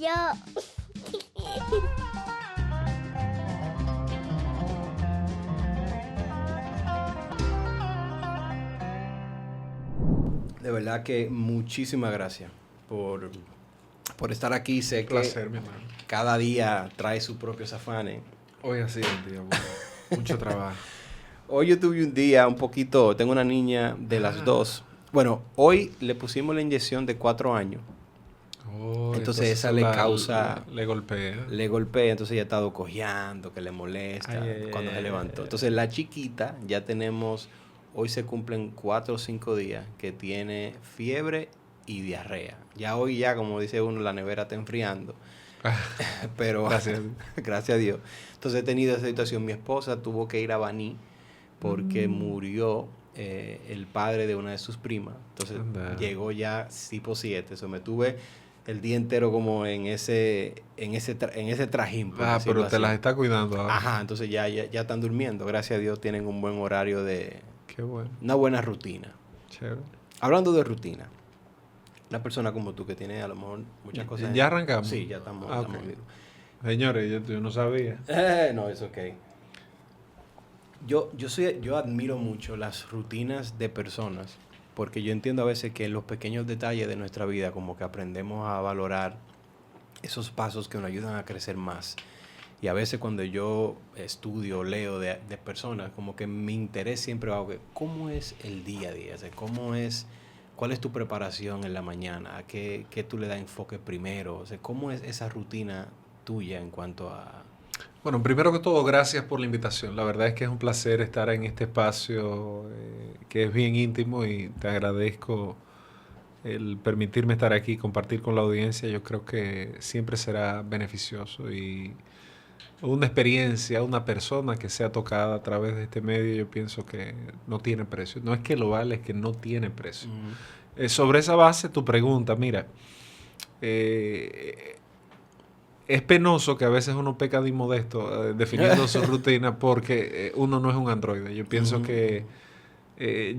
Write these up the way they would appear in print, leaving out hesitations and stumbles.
yo. De verdad que muchísimas gracias por estar aquí. Sé Un placer, mi hermano. que cada día trae sus propios afanes. Hoy ha sido un día bueno. Mucho trabajo. Hoy yo tuve un día un poquito, tengo una niña de las 2. Bueno, hoy le pusimos la inyección de 4 años. Oh, Entonces esa le causa, le golpea. le golpea, entonces ella ha estado cojeando, que le molesta Ay, cuando se levantó. Entonces la chiquita ya tenemos, hoy se cumplen 4 o 5 días que tiene fiebre y diarrea. Ya hoy ya, como dice uno, la nevera está enfriando. Pero Gracias. gracias a Dios. Entonces he tenido esa situación. Mi esposa tuvo que ir a Baní porque murió el padre de una de sus primas. Entonces Anda. llegó ya tipo 7. Eso me tuve el día entero como en ese trajín. por decirlo Pero te así. las está cuidando ahora. Ajá, entonces ya están durmiendo. Gracias a Dios tienen un buen horario Qué bueno. una buena rutina. Chévere. Hablando de rutina, una persona como tú que tiene a lo mejor muchas cosas. ¿Ya arrancamos? Sí, ya estamos. Ah, estamos ok. vivos. Señores, yo no sabía. No, es ok. Yo admiro mucho las rutinas de personas, porque yo entiendo a veces que en los pequeños detalles de nuestra vida como que aprendemos a valorar esos pasos que nos ayudan a crecer más. Y a veces cuando yo estudio, leo de personas, como que mi interés siempre va a ver cómo es el día a día, o sea, cuál es tu preparación en la mañana, a qué tú le das enfoque primero, o sea, cómo es esa rutina tuya en cuanto a... Bueno, primero que todo, gracias por la invitación. La verdad es que es un placer estar en este espacio que es bien íntimo y te agradezco el permitirme estar aquí y compartir con la audiencia. Yo creo que siempre será beneficioso y una experiencia, una persona que sea tocada a través de este medio, yo pienso que no tiene precio. No es que lo vale, es que no tiene precio. Sobre esa base, tu pregunta, mira, es penoso que a veces uno peca de inmodesto definiendo su rutina porque uno no es un androide. Yo pienso que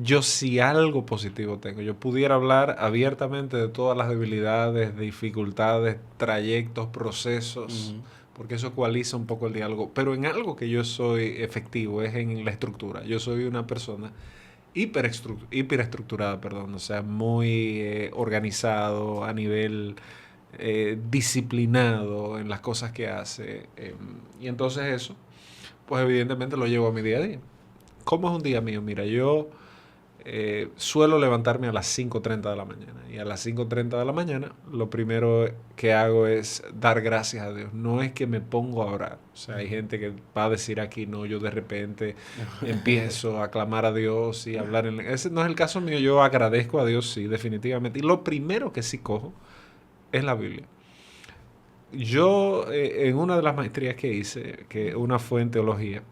yo si algo positivo tengo, yo pudiera hablar abiertamente de todas las debilidades, dificultades, trayectos, procesos, porque eso ecualiza un poco el diálogo. Pero en algo que yo soy efectivo es en la estructura. Yo soy una persona hiperestructurada, perdón, o sea, muy organizado a nivel disciplinado en las cosas que hace. Y entonces eso, pues evidentemente lo llevo a mi día a día. ¿Cómo es un día mío? Mira, yo suelo levantarme a las 5:30 de la mañana. Y a las 5:30 de la mañana lo primero que hago es dar gracias a Dios. No es que me pongo a orar. O sea, hay gente que va a decir aquí, no, yo de repente empiezo a clamar a Dios y hablar en... Ese no es el caso mío. Yo agradezco a Dios, sí, definitivamente. Y lo primero que sí cojo es la Biblia. Yo, en una de las maestrías que hice, que una fue en teología,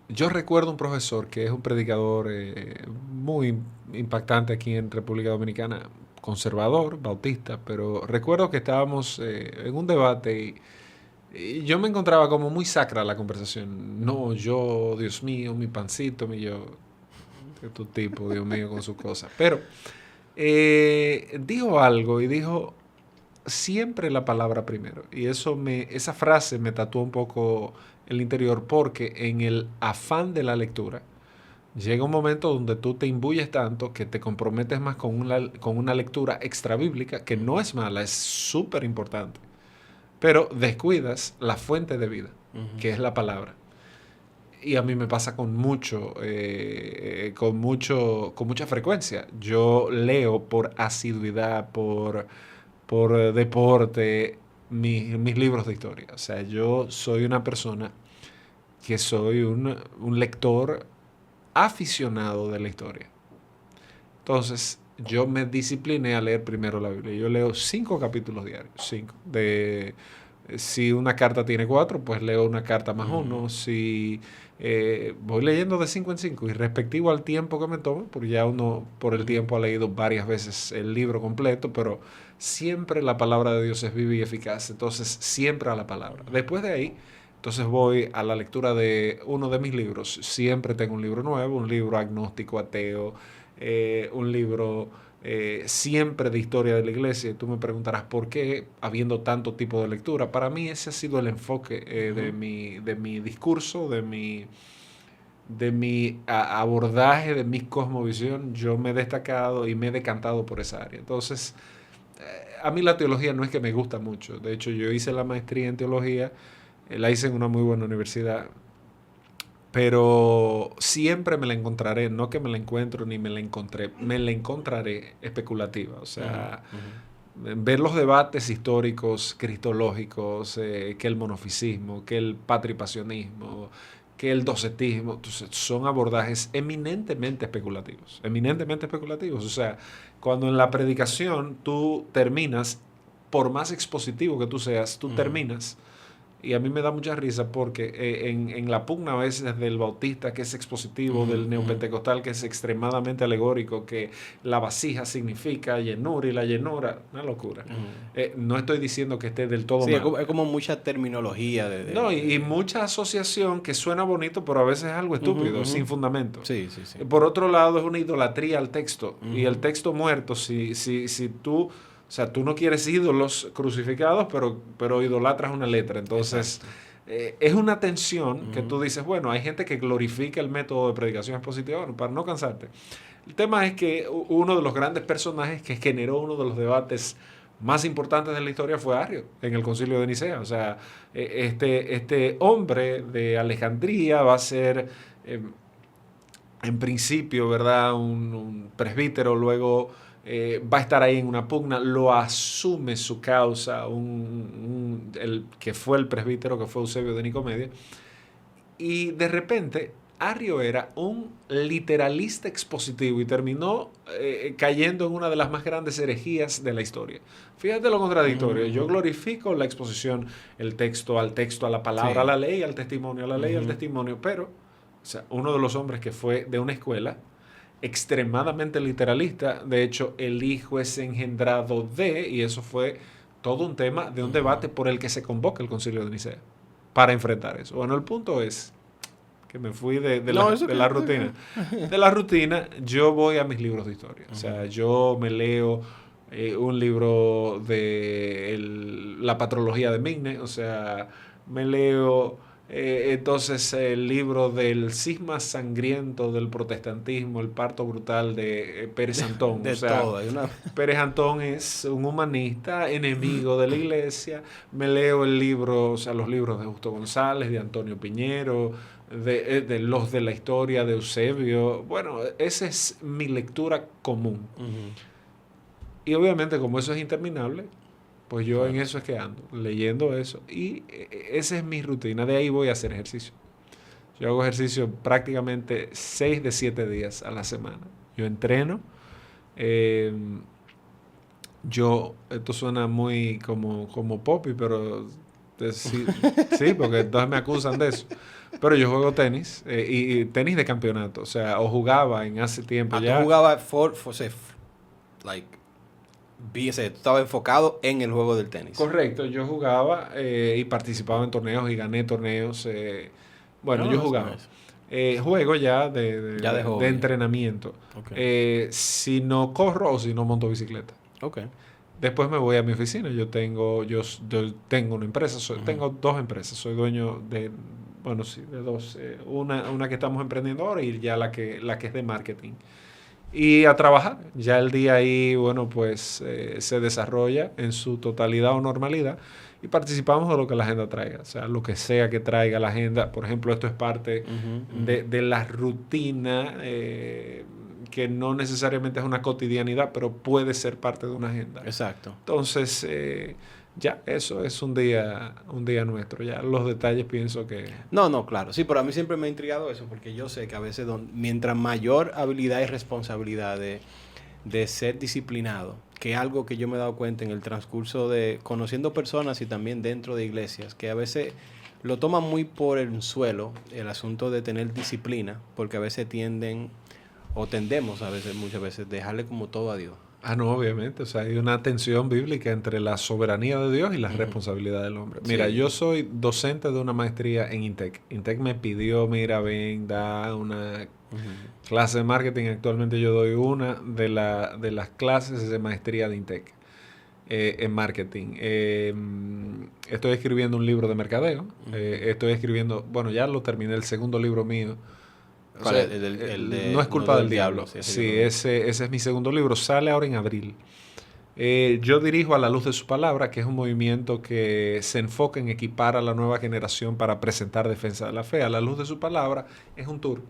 yo recuerdo un profesor que es un predicador muy impactante aquí en República Dominicana, conservador, bautista, pero recuerdo que estábamos en un debate y yo me encontraba como muy sacra la conversación. No, yo, Dios mío, mi pancito, mi yo, tu tipo, Dios mío, con sus cosas. Pero dijo algo y dijo siempre la palabra primero. Y esa frase me tatuó un poco el interior porque en el afán de la lectura llega un momento donde tú te imbuyes tanto que te comprometes más con una lectura extra bíblica que no es mala, es súper importante. Pero descuidas la fuente de vida, que es la palabra. Y a mí me pasa con mucha frecuencia. Yo leo por asiduidad, por deporte, mis libros de historia. O sea, yo soy una persona que soy un lector aficionado de la historia. Entonces, yo me discipliné a leer primero la Biblia. Yo leo 5 capítulos diarios. 5. Si una carta tiene 4, pues leo una carta más uno. Si voy leyendo de 5 en 5 y respectivo al tiempo que me tome, porque ya uno por el tiempo ha leído varias veces el libro completo, pero siempre la palabra de Dios es viva y eficaz. Entonces, siempre a la palabra. Después de ahí, entonces voy a la lectura de uno de mis libros. Siempre tengo un libro nuevo, un libro agnóstico, ateo, un libro siempre de historia de la iglesia. Y tú me preguntarás, ¿por qué habiendo tanto tipo de lectura? Para mí ese ha sido el enfoque de mi discurso, de mi abordaje, de mi cosmovisión. Yo me he destacado y me he decantado por esa área. Entonces, a mí la teología no es que me gusta mucho. De hecho, yo hice la maestría en teología, la hice en una muy buena universidad, pero siempre me la encontraré, no que me la encuentro ni me la encontré, me la encontraré especulativa. O sea, ver los debates históricos, cristológicos, que el monofisismo, que el patripasionismo, que el docetismo, entonces, son abordajes eminentemente especulativos, eminentemente especulativos. O sea, cuando en la predicación tú terminas, por más expositivo que tú seas, tú terminas. Y a mí me da mucha risa porque en la pugna a veces del bautista, que es expositivo, del neopentecostal, que es extremadamente alegórico, que la vasija significa llenura y la llenura, una locura. No estoy diciendo que esté del todo Sí, mal. es como mucha terminología. No, y mucha asociación que suena bonito, pero a veces es algo estúpido, sin fundamento. Sí, sí, sí. Por otro lado, es una idolatría al texto. Y el texto muerto, si tú... O sea, tú no quieres ídolos crucificados, pero idolatras una letra. Entonces, es una tensión que tú dices, bueno, hay gente que glorifica el método de predicación expositiva, bueno, para no cansarte. El tema es que uno de los grandes personajes que generó uno de los debates más importantes de la historia fue Arrio, en el Concilio de Nicea. O sea, este hombre de Alejandría va a ser, en principio, ¿verdad?, un presbítero, luego... va a estar ahí en una pugna, lo asume su causa, el que fue el presbítero, que fue Eusebio de Nicomedia, y de repente Arrio era un literalista expositivo y terminó cayendo en una de las más grandes herejías de la historia. Fíjate lo contradictorio. Yo glorifico la exposición, el texto, a la palabra, a la ley, al testimonio, a la ley, al testimonio, pero o sea, uno de los hombres que fue de una escuela extremadamente literalista, de hecho el hijo es engendrado de, y eso fue todo un tema de un debate por el que se convoca el Concilio de Nicea para enfrentar eso. Bueno, el punto es que me fui de la rutina. De la rutina, yo voy a mis libros de historia. O sea, yo me leo un libro de la patrología de Migne, o sea, me leo... entonces el libro del cisma sangriento del protestantismo, el parto brutal de Pérez Antón. De o sea, todo. Pérez Antón es un humanista, enemigo de la iglesia. Me leo el libro, o sea, los libros de Justo González, de Antonio Piñero, de los de la historia de Eusebio. Bueno, esa es mi lectura común. Y obviamente como eso es interminable, pues yo en eso es que ando, leyendo eso. Y esa es mi rutina. De ahí voy a hacer ejercicio. Yo hago ejercicio prácticamente 6 de 7 días a la semana. Yo entreno. Esto suena muy como popi, pero sí, porque entonces me acusan de eso. Pero yo juego tenis, y tenis de campeonato. O sea, o jugaba en hace tiempo ya. Tú jugabas estaba enfocado en el juego del tenis. Correcto, yo jugaba y participaba en torneos y gané torneos. Yo jugaba. Juego ya de entrenamiento. Okay. Si no corro o si no monto bicicleta. Okay. Después me voy a mi oficina. Yo tengo una empresa, tengo 2 empresas. Soy dueño de de 2. Una que estamos emprendiendo ahora y ya la que es de marketing. Y a trabajar. Ya el día ahí, se desarrolla en su totalidad o normalidad y participamos de lo que la agenda traiga. O sea, lo que sea que traiga la agenda. Por ejemplo, esto es parte de la rutina, que no necesariamente es una cotidianidad, pero puede ser parte de una agenda. Exacto. Entonces, ya, eso es un día nuestro. Ya los detalles pienso que... No, claro. Sí, pero a mí siempre me ha intrigado eso, porque yo sé que a veces mientras mayor habilidad y responsabilidad de ser disciplinado, que es algo que yo me he dado cuenta en el transcurso de conociendo personas y también dentro de iglesias, que a veces lo toman muy por el suelo, el asunto de tener disciplina, porque a veces tendemos muchas veces, dejarle como todo a Dios. No, obviamente. O sea, hay una tensión bíblica entre la soberanía de Dios y la responsabilidad del hombre. Mira, yo soy docente de una maestría en INTEC. INTEC me pidió, mira, ven, da una Clase de marketing, actualmente yo doy una de las clases de maestría de INTEC en marketing. Estoy escribiendo un libro de mercadeo. Estoy escribiendo, bueno, ya lo terminé, el segundo libro mío. O sea, no es culpa del diablo. Sí, ese es mi segundo libro. Sale ahora en abril. Yo dirijo A la Luz de Su Palabra, que es un movimiento que se enfoca en equipar a la nueva generación para presentar defensa de la fe. A la Luz de Su Palabra es un tour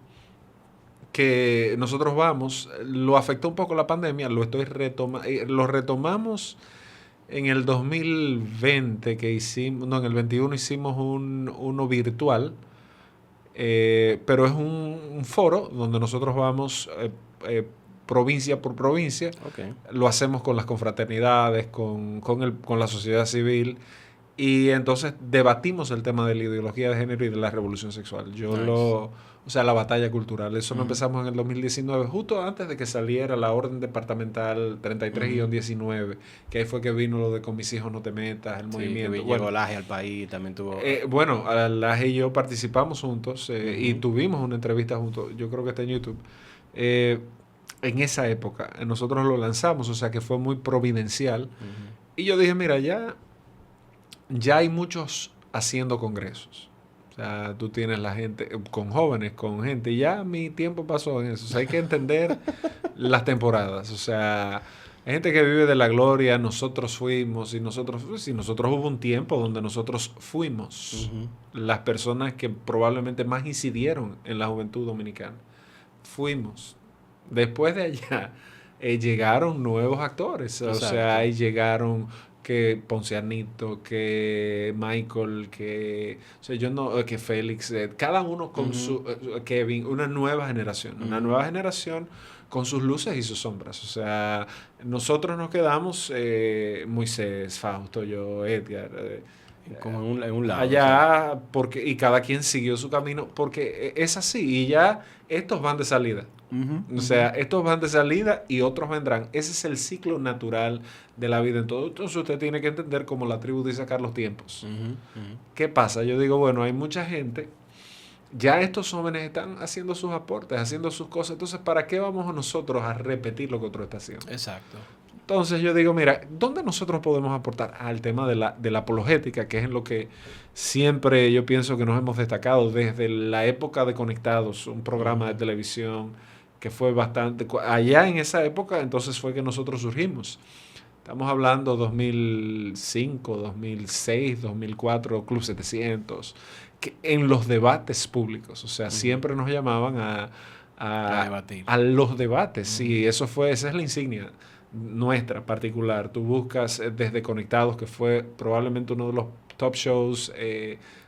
que nosotros vamos, lo afectó un poco la pandemia, lo retomamos en el 2020 que hicimos, no, en el 21 hicimos uno virtual, pero es un foro donde nosotros vamos provincia por provincia. Okay. Lo hacemos con las confraternidades, con la sociedad civil, y entonces debatimos el tema de la ideología de género y de la revolución sexual. O sea, la batalla cultural. Eso lo empezamos en el 2019, justo antes de que saliera la orden departamental 33-19, que ahí fue que vino lo de Con mis hijos no te metas, el movimiento. Que llegó Laje al país, también tuvo... bueno, Laje y yo participamos juntos y tuvimos una entrevista juntos, yo creo que está en YouTube. En esa época, nosotros lo lanzamos, o sea que fue muy providencial. Y yo dije, mira, ya hay muchos haciendo congresos. O sea, tú tienes la gente, con jóvenes, con gente, ya mi tiempo pasó en eso. O sea, hay que entender las temporadas. O sea, hay gente que vive de la gloria, nosotros fuimos, y nosotros hubo un tiempo donde nosotros fuimos las personas que probablemente más incidieron en la juventud dominicana. Fuimos. Después de allá, llegaron nuevos actores. Exacto. O sea, ahí llegaron... que Poncianito, que Michael, que Félix, cada uno con su Kevin, una nueva generación con sus luces y sus sombras. O sea, nosotros nos quedamos Moisés, Fausto, yo, Edgar, como en un lado. Allá, y cada quien siguió su camino, porque es así, y ya estos van de salida. O sea, estos van de salida y otros vendrán. Ese es el ciclo natural de la vida. Entonces usted tiene que entender, como la tribu dice acá, los tiempos. ¿Qué pasa? Yo digo, bueno, hay mucha gente, ya estos jóvenes están haciendo sus aportes, haciendo sus cosas. Entonces, ¿para qué vamos nosotros a repetir lo que otro está haciendo? Exacto. Entonces yo digo, mira, ¿dónde nosotros podemos aportar? Al tema de la apologética, que es en lo que siempre yo pienso que nos hemos destacado desde la época de Conectados, un programa de televisión que fue bastante... Allá en esa época, entonces fue que nosotros surgimos. Estamos hablando 2005, 2006, 2004, Club 700, que en los debates públicos, o sea, siempre nos llamaban a debatir. A los debates, sí, esa es la insignia nuestra particular. Tú buscas desde Conectados, que fue probablemente uno de los top shows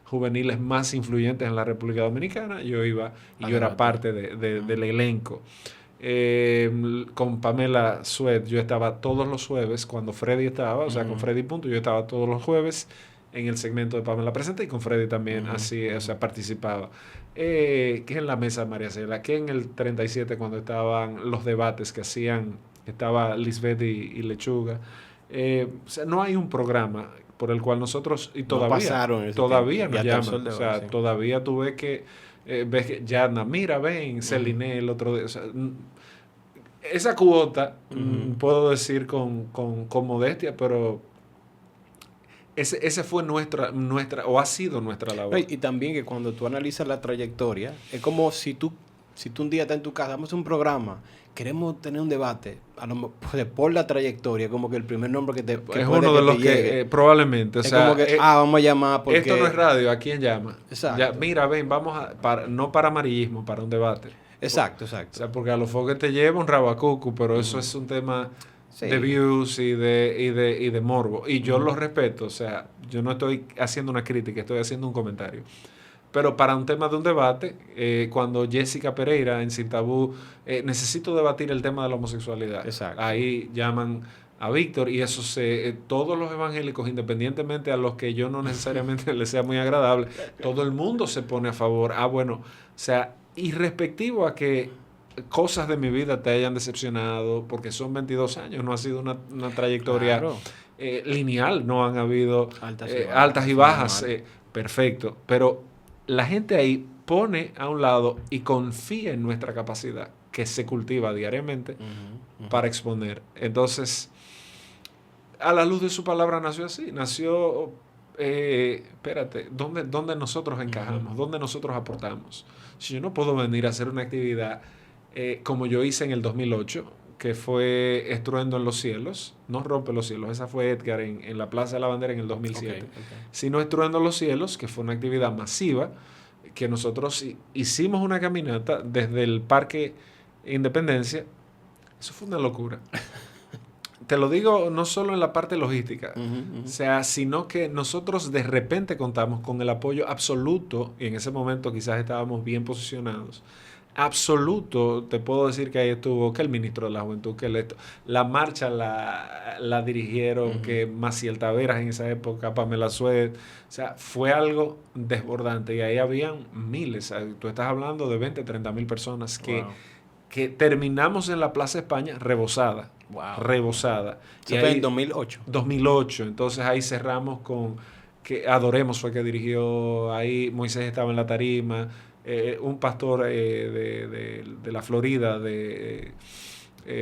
juveniles más influyentes en la República Dominicana. Yo iba y yo era parte del elenco. Con Pamela Suet yo estaba todos los jueves cuando Freddy estaba, o sea, con Freddy Punto, yo estaba todos los jueves en el segmento de Pamela Presenta, y con Freddy también así, o sea, participaba. Que en la mesa de María Cela, que en el 37 cuando estaban los debates que hacían, estaba Lisbeth y Lechuga. O sea, no hay un programa por el cual nosotros, y todavía nos llaman, o sea, todavía tú ves que Yana, mira, ven, Celine el otro día, o sea, esa cuota, puedo decir con modestia, pero ese fue nuestra, o ha sido nuestra labor. Y también que cuando tú analizas la trayectoria, es como si tú un día estás en tu casa, vamos a hacer un programa, queremos tener un debate, por la trayectoria, como que el primer nombre que es uno de los que probablemente, o es sea, como que, vamos a llamar porque... Esto no es radio, ¿a quién llama? Exacto. Ya, mira, ven, no para amarillismo, para un debate. Exacto. O sea, porque a lo mejor que te lleva un rabacucu, pero eso es un tema de views y de morbo. Y yo lo respeto, o sea, yo no estoy haciendo una crítica, estoy haciendo un comentario. Pero para un tema de un debate, cuando Jessica Pereira en Sin Tabú, necesito debatir el tema de la homosexualidad. Exacto. Ahí llaman a Víctor, y eso todos los evangélicos, independientemente a los que yo no necesariamente les sea muy agradable, todo el mundo se pone a favor. Bueno, o sea, irrespectivo a que cosas de mi vida te hayan decepcionado, porque son 22 años, no ha sido una trayectoria lineal, no han habido altas y bajas, perfecto, pero la gente ahí, pone a un lado y confía en nuestra capacidad, que se cultiva diariamente para exponer. Entonces, a la luz de su palabra nació así, nació, espérate, ¿dónde nosotros encajamos? ¿Dónde nosotros aportamos? Si yo no puedo venir a hacer una actividad como yo hice en el 2008, que fue Estruendo en los Cielos, no Rompe los Cielos, esa fue Edgar en la Plaza de la Bandera en el 2007, sino Estruendo en los Cielos, que fue una actividad masiva, que nosotros hicimos una caminata desde el Parque Independencia. Eso fue una locura. Te lo digo no solo en la parte logística, o sea, sino que nosotros de repente contamos con el apoyo absoluto, y en ese momento quizás estábamos bien posicionados, absoluto. Te puedo decir que ahí estuvo que el ministro de la Juventud, la marcha la dirigieron, que Maciel Taveras en esa época, Pamela Suet, o sea, fue algo desbordante, y ahí habían miles, tú estás hablando de 20-30 mil personas que terminamos en la Plaza España rebosada. Rebosada. Eso fue en 2008. 2008. Entonces ahí cerramos con que Adoremos fue que dirigió, ahí Moisés estaba en la tarima, un pastor de la Florida,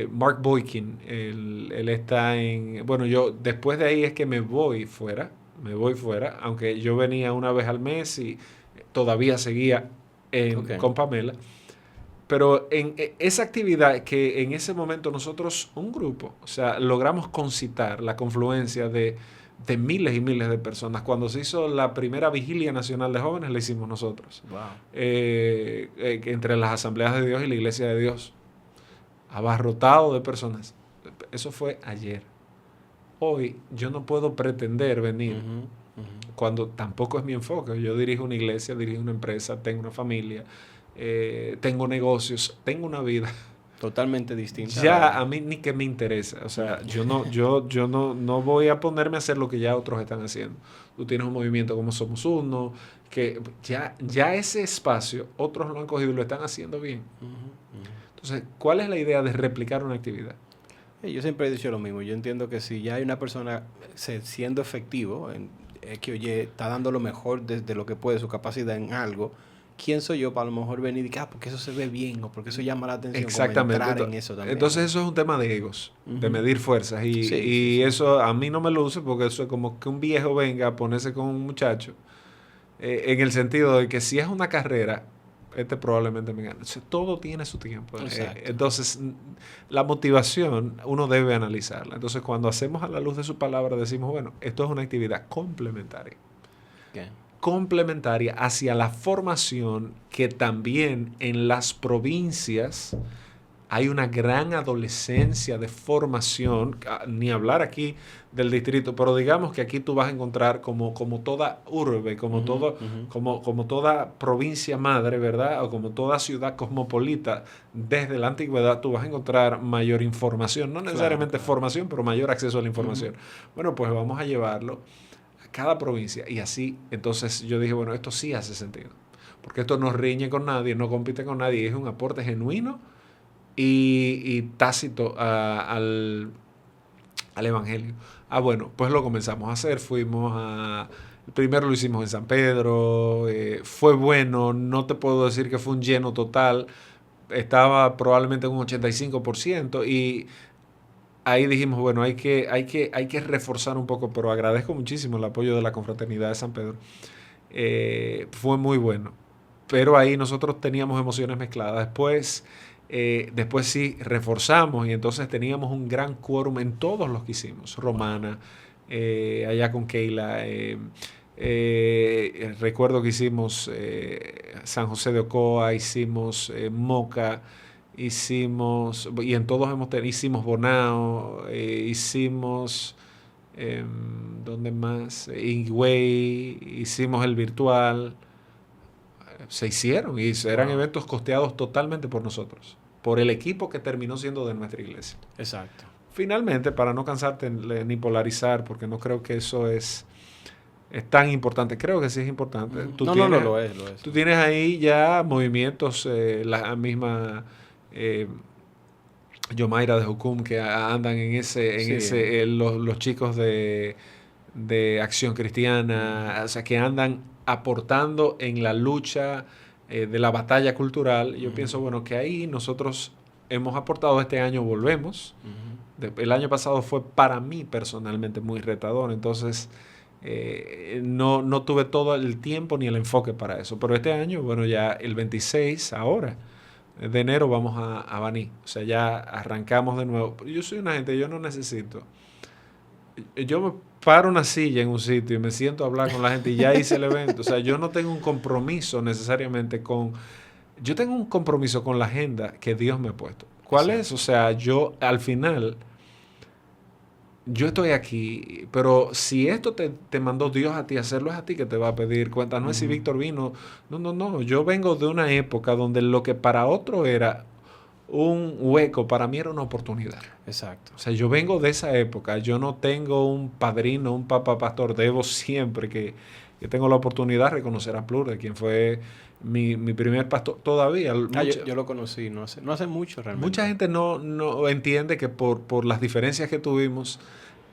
Mark Boykin, él está en... Bueno, yo después de ahí es que me voy fuera, aunque yo venía una vez al mes y todavía seguía con Pamela. Pero en esa actividad que en ese momento nosotros, un grupo, o sea, logramos concitar la confluencia de miles y miles de personas. Cuando se hizo la primera Vigilia Nacional de Jóvenes, la hicimos nosotros. Entre las Asambleas de Dios y la Iglesia de Dios. Abarrotado de personas. Eso fue ayer. Hoy yo no puedo pretender venir cuando tampoco es mi enfoque. Yo dirijo una iglesia, dirijo una empresa, tengo una familia. Tengo negocios, tengo una vida totalmente distinta. Ya a mí ni que me interesa. O sea, yo no voy a ponerme a hacer lo que ya otros están haciendo. Tú tienes un movimiento como Somos Uno, que ya ese espacio otros lo han cogido y lo están haciendo bien. Entonces, ¿cuál es la idea de replicar una actividad? Yo siempre he dicho lo mismo. Yo entiendo que si ya hay una persona siendo efectivo, que oye, está dando lo mejor desde lo que puede, su capacidad en algo, ¿quién soy yo para a lo mejor venir y decir, porque eso se ve bien o porque eso llama la atención? Exactamente. Entrar en eso también. Entonces eso es un tema de egos, de medir fuerzas. Y eso a mí no me luce porque eso es como que un viejo venga a ponerse con un muchacho, en el sentido de que si es una carrera, probablemente me gane. O sea, todo tiene su tiempo. Entonces, la motivación uno debe analizarla. Entonces, cuando hacemos a la luz de su palabra, decimos, bueno, esto es una actividad complementaria. Complementaria hacia la formación, que también en las provincias hay una gran adolescencia de formación, ni hablar aquí del distrito, pero digamos que aquí tú vas a encontrar como toda urbe, como toda provincia madre, ¿verdad? O como toda ciudad cosmopolita, desde la antigüedad tú vas a encontrar mayor información, no necesariamente formación, pero mayor acceso a la información. Bueno, pues vamos a llevarlo a cada provincia, y así, entonces yo dije, bueno, esto sí hace sentido, porque esto no riñe con nadie, no compite con nadie, es un aporte genuino y tácito al evangelio. Bueno, pues lo comenzamos a hacer. Primero lo hicimos en San Pedro, fue bueno, no te puedo decir que fue un lleno total, estaba probablemente en un 85%, y ahí dijimos, bueno, hay que reforzar un poco, pero agradezco muchísimo el apoyo de la Confraternidad de San Pedro. Fue muy bueno, pero ahí nosotros teníamos emociones mezcladas. Después sí reforzamos, y entonces teníamos un gran quórum en todos los que hicimos. Romana, allá con Keila, recuerdo que hicimos San José de Ocoa, hicimos Moca, y en todos hicimos Bonao, hicimos ¿dónde más? Higüey, hicimos el virtual. Se hicieron y eran eventos costeados totalmente por nosotros, por el equipo que terminó siendo de nuestra iglesia. Exacto. Finalmente, para no cansarte ni polarizar, porque no creo que eso es tan importante. Creo que sí es importante. No, lo es. Tú tienes ahí ya movimientos, la misma Yomaira de Jucum, que andan los chicos de Acción Cristiana, o sea, que andan aportando en la lucha de la batalla cultural. Yo pienso, bueno, que ahí nosotros hemos aportado, este año volvemos. El año pasado fue para mí personalmente muy retador, entonces no tuve todo el tiempo ni el enfoque para eso. Pero este año, bueno, ya el 26, ahora, de enero, vamos a Baní. O sea, ya arrancamos de nuevo. Yo soy una gente, yo no necesito. Yo me paro una silla en un sitio y me siento a hablar con la gente y ya hice el evento. O sea, yo no tengo un compromiso necesariamente con... Yo tengo un compromiso con la agenda que Dios me ha puesto. ¿Cuál es? O sea, yo al final, yo estoy aquí, pero si esto te mandó Dios a ti a hacerlo, es a ti que te va a pedir cuentas. No es si Víctor vino. No. Yo vengo de una época donde lo que para otro era un hueco, para mí era una oportunidad. Exacto. O sea, yo vengo de esa época. Yo no tengo un padrino, un papá pastor. Debo siempre que tengo la oportunidad de reconocer a Plur, de quien fue mi primer pastor. Todavía. Yo lo conocí no hace mucho realmente. Mucha gente no entiende que por las diferencias que tuvimos,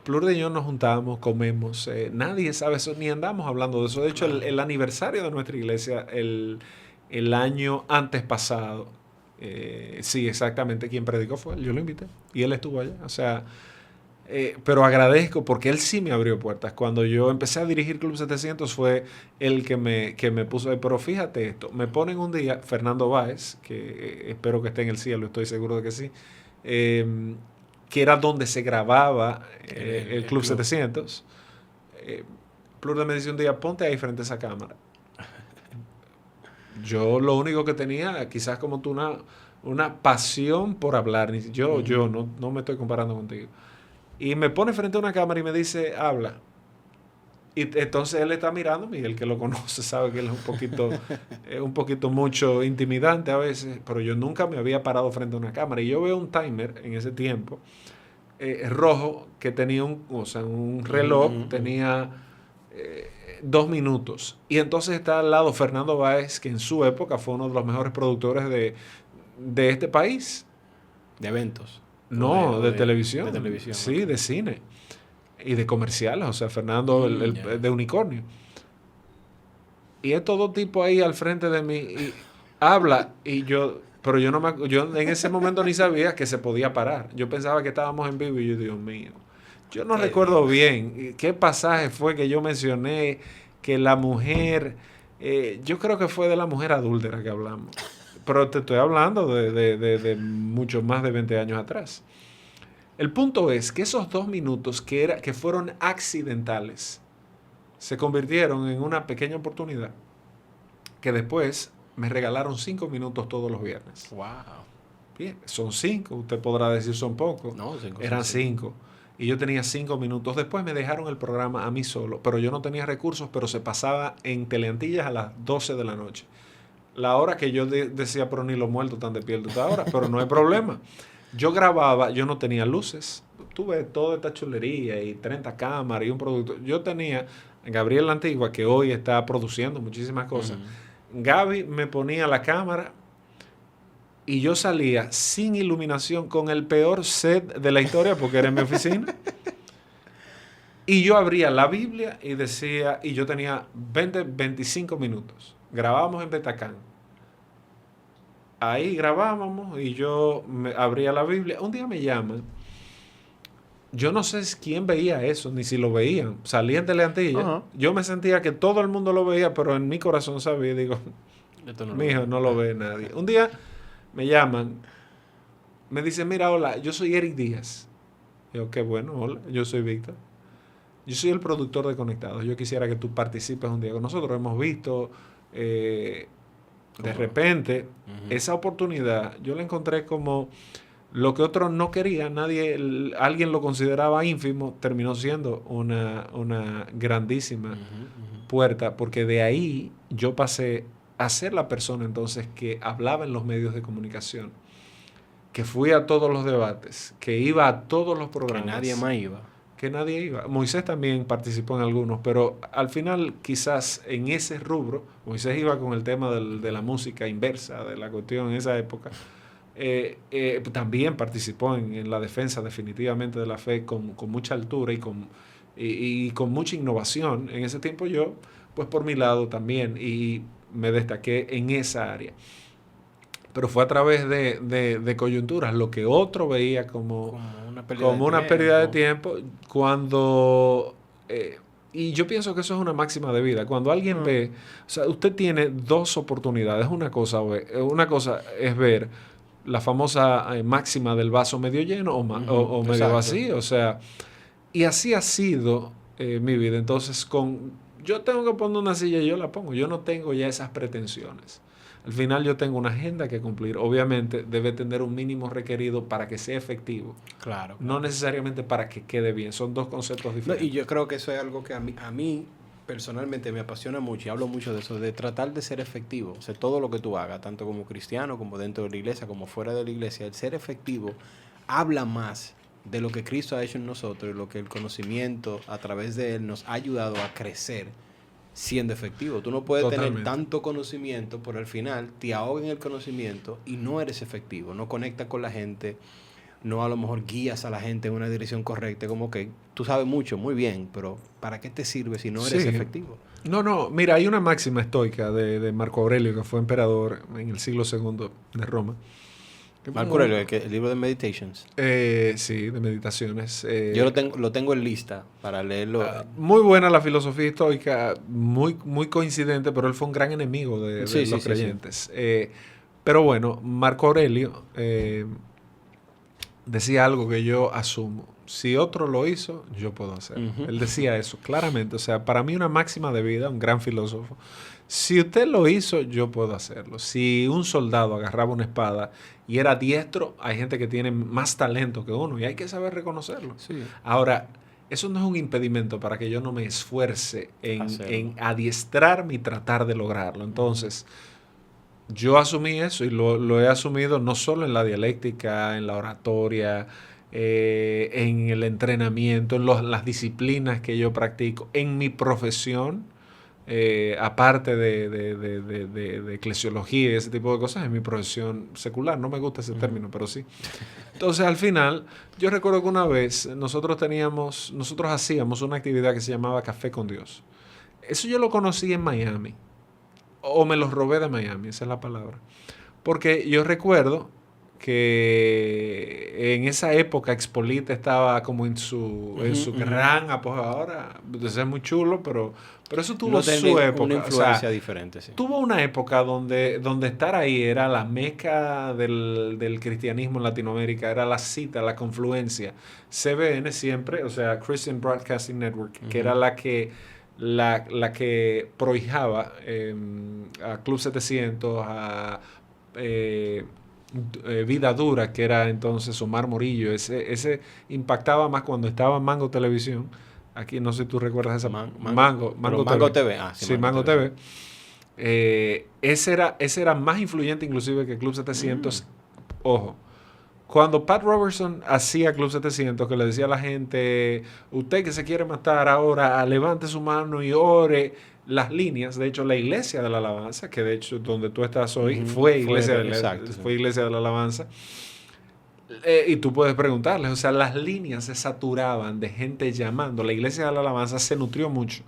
Plur y yo nos juntamos, comemos. Nadie sabe eso, ni andamos hablando de eso. De hecho, el aniversario de nuestra iglesia, el año antes pasado, sí, exactamente, quien predicó fue él. Yo lo invité y él estuvo allá. O sea, pero agradezco porque él sí me abrió puertas. Cuando yo empecé a dirigir Club 700 fue él que me puso ahí. Pero fíjate esto, me ponen un día Fernando Báez, que espero que esté en el cielo, estoy seguro de que sí, que era donde se grababa el Club 700. Plur me dice un día, ponte ahí frente a esa cámara. Yo lo único que tenía, quizás como tú, una pasión por hablar. Yo no me estoy comparando contigo. Y me pone frente a una cámara y me dice, habla. Y entonces él está mirándome y el que lo conoce sabe que él es un poquito mucho intimidante a veces, pero yo nunca me había parado frente a una cámara. Y yo veo un timer en ese tiempo, rojo, que tenía un reloj, tenía 2 minutos. Y entonces está al lado Fernando Báez, que en su época fue uno de los mejores productores de este país. De eventos. No, de televisión. De televisión. Sí, okay. De cine. Y de comerciales. O sea, Fernando, de Unicornio. Y es todo tipo ahí al frente de mí. Y habla. Y yo... Pero yo en ese momento ni sabía que se podía parar. Yo pensaba que estábamos en vivo y yo, Dios mío. Yo no recuerdo bien qué pasaje fue que yo mencioné que la mujer... yo creo que fue de la mujer adúltera que hablamos. Pero te estoy hablando de mucho más de 20 años atrás. El punto es que esos 2 minutos que fueron accidentales se convirtieron en una pequeña oportunidad que después me regalaron 5 minutos todos los viernes. ¡Wow! Bien, son 5. Usted podrá decir son pocos. No, 5. Eran 5. Y yo tenía 5 minutos. Después me dejaron el programa a mí solo, pero yo no tenía recursos, pero se pasaba en Teleantillas a las 12 de la noche. La hora que yo decía, pero ni los muertos están despiertos ahora, pero no hay problema. Yo grababa, yo no tenía luces. Tuve toda esta chulería y 30 cámaras y un productor. Yo tenía a Gabriel La Antigua, que hoy está produciendo muchísimas cosas. Gaby me ponía la cámara y yo salía sin iluminación con el peor set de la historia porque era en mi oficina. Y yo abría la Biblia y decía, y yo tenía 25 minutos. Grabábamos en Betacán. Ahí grabábamos y yo abría la Biblia. Un día me llaman. Yo no sé quién veía eso, ni si lo veían. Salía en Teleantilla. Yo me sentía que todo el mundo lo veía, pero en mi corazón sabía. Digo, mijo, no lo ve nadie. Un día me llaman. Me dicen, mira, hola, yo soy Eric Díaz. Yo, qué bueno, hola, yo soy Víctor. Yo soy el productor de Conectados. Yo quisiera que tú participes un día con nosotros. Hemos visto... de repente, esa oportunidad yo la encontré como lo que otros no querían, alguien lo consideraba ínfimo, terminó siendo una grandísima puerta, porque de ahí yo pasé a ser la persona entonces que hablaba en los medios de comunicación, que fui a todos los debates, que iba a todos los programas. Que nadie más iba. Que nadie iba. Moisés también participó en algunos, pero al final quizás en ese rubro, Moisés iba con el tema de la música inversa, de la cuestión en esa época, también participó en la defensa definitivamente de la fe con mucha altura y con mucha innovación. En ese tiempo yo, pues por mi lado también, y me destaqué en esa área. Pero fue a través de coyunturas, lo que otro veía como una pérdida de tiempo, cuando... y yo pienso que eso es una máxima de vida. Cuando alguien ve, o sea, usted tiene dos oportunidades. Una cosa es ver la famosa máxima del vaso medio lleno o medio vacío. O sea, y así ha sido mi vida. Entonces, yo tengo que poner una silla y yo la pongo. Yo no tengo ya esas pretensiones. Al final yo tengo una agenda que cumplir. Obviamente debe tener un mínimo requerido para que sea efectivo. Claro. No necesariamente para que quede bien. Son dos conceptos diferentes. No, y yo creo que eso es algo que a mí personalmente me apasiona mucho y hablo mucho de eso, de tratar de ser efectivo. O sea, todo lo que tú hagas, tanto como cristiano, como dentro de la iglesia, como fuera de la iglesia, el ser efectivo habla más de lo que Cristo ha hecho en nosotros y lo que el conocimiento a través de Él nos ha ayudado a crecer siendo efectivo. Tú no puedes tener tanto conocimiento, pero al final te ahogas en el conocimiento y no eres efectivo, no conectas con la gente, no a lo mejor guías a la gente en una dirección correcta, como que tú sabes mucho, muy bien, pero ¿para qué te sirve si no eres efectivo? No, mira, hay una máxima estoica de Marco Aurelio, que fue emperador en el siglo II de Roma. Marco Aurelio, el libro de Meditations. Sí, de meditaciones. Yo lo tengo en lista para leerlo. Muy buena la filosofía estoica, muy, muy coincidente, pero él fue un gran enemigo de los creyentes. Sí. Pero bueno, Marco Aurelio decía algo que yo asumo. Si otro lo hizo, yo puedo hacerlo. Él decía eso claramente. O sea, para mí una máxima de vida, un gran filósofo. Si usted lo hizo, yo puedo hacerlo. Si un soldado agarraba una espada y era diestro, hay gente que tiene más talento que uno y hay que saber reconocerlo. Sí. Ahora, eso no es un impedimento para que yo no me esfuerce en adiestrarme y tratar de lograrlo. Entonces, yo asumí eso y lo he asumido no solo en la dialéctica, en la oratoria, en el entrenamiento, en las disciplinas que yo practico, en mi profesión. Aparte de eclesiología y ese tipo de cosas, en mi profesión secular. No me gusta ese término, pero sí. Entonces, al final, yo recuerdo que una vez nosotros hacíamos una actividad que se llamaba Café con Dios. Eso yo lo conocí en Miami. O me lo robé de Miami, esa es la palabra. Porque yo recuerdo que en esa época Expolita estaba como en su gran apogeo. Ahora es muy chulo, pero eso tuvo su época. Una influencia diferente, sí. Tuvo una época donde estar ahí era la meca del cristianismo en Latinoamérica, era la cita, la confluencia. CBN siempre, o sea, Christian Broadcasting Network, que era la que prohijaba a Club 700, a Vida Dura, que era entonces Omar Morillo. Ese impactaba más cuando estaba en Mango Televisión. Aquí no sé si tú recuerdas esa. Mango TV. Sí, Mango TV. Ese era más influyente inclusive que Club 700. Ojo. Cuando Pat Robertson hacía Club 700, que le decía a la gente, usted que se quiere matar ahora, levante su mano y ore, las líneas, de hecho la iglesia de la alabanza, que de hecho donde tú estás hoy fue iglesia de la alabanza, y tú puedes preguntarles, o sea, las líneas se saturaban de gente llamando. La iglesia de la alabanza se nutrió mucho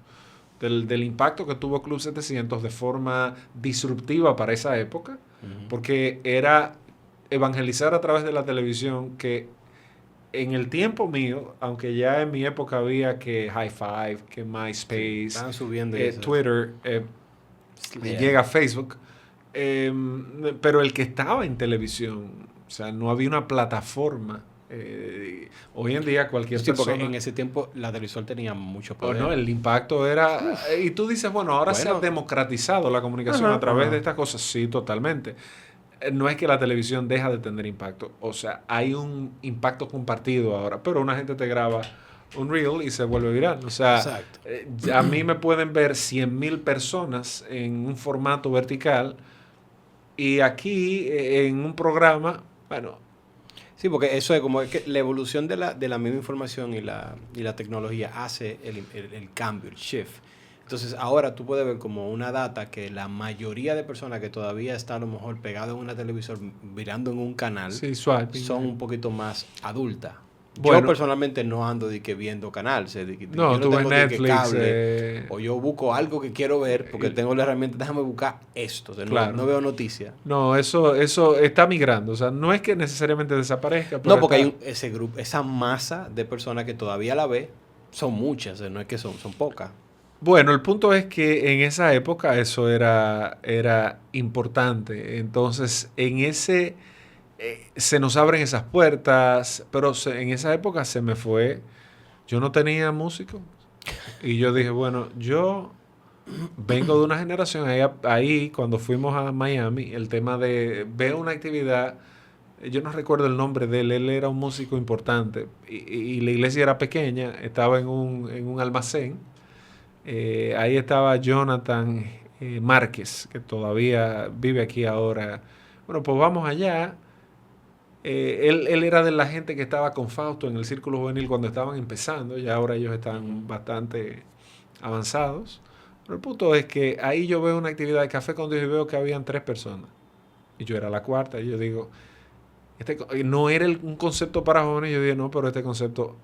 del impacto que tuvo Club 700 de forma disruptiva para esa época, porque era evangelizar a través de la televisión, que en el tiempo mío, aunque ya en mi época había que High Five, que MySpace, Twitter, llega Facebook, pero el que estaba en televisión, o sea, no había una plataforma. Hoy en día cualquier persona... Porque en ese tiempo la televisor tenía mucho poder. No, el impacto era... y tú dices, ahora se ha democratizado la comunicación a través de estas cosas. Sí, totalmente. No es que la televisión deja de tener impacto. O sea, hay un impacto compartido ahora. Pero una gente te graba un reel y se vuelve viral. O sea, a mí me pueden ver 100,000 personas en un formato vertical. Y aquí, en un programa, bueno... Sí, porque eso es como que la evolución de la misma información y la tecnología hace el cambio, el shift. Entonces, ahora tú puedes ver como una data que la mayoría de personas que todavía está a lo mejor pegado en una televisor mirando en un canal son un poquito más adultas. Yo personalmente no ando de que viendo canal, no, yo tú no ves tengo de que Netflix. cable, o yo busco algo que quiero ver porque tengo la herramienta, déjame buscar esto, o sea, claro. no veo noticias. No, eso está migrando, o sea, no es que necesariamente desaparezca, pero No, porque hay ese grupo, esa masa de personas que todavía la ve, son muchas, no es que son pocas. Bueno, el punto es que en esa época eso era importante. Entonces, se nos abren esas puertas, pero en esa época se me fue. Yo no tenía músico. Y yo dije, bueno, yo vengo de una generación ahí cuando fuimos a Miami, el tema de ver una actividad, yo no recuerdo el nombre de él era un músico importante y la iglesia era pequeña, estaba en un almacén. Ahí estaba Jonathan Márquez, que todavía vive aquí ahora. Bueno, pues vamos allá. Él era de la gente que estaba con Fausto en el Círculo Juvenil cuando estaban empezando, ya ahora ellos están bastante avanzados. Pero el punto es que ahí yo veo una actividad de Café con Dios y veo que habían 3 personas. Y yo era la cuarta. Y yo digo, no era un concepto para jóvenes. Yo dije, no, pero este concepto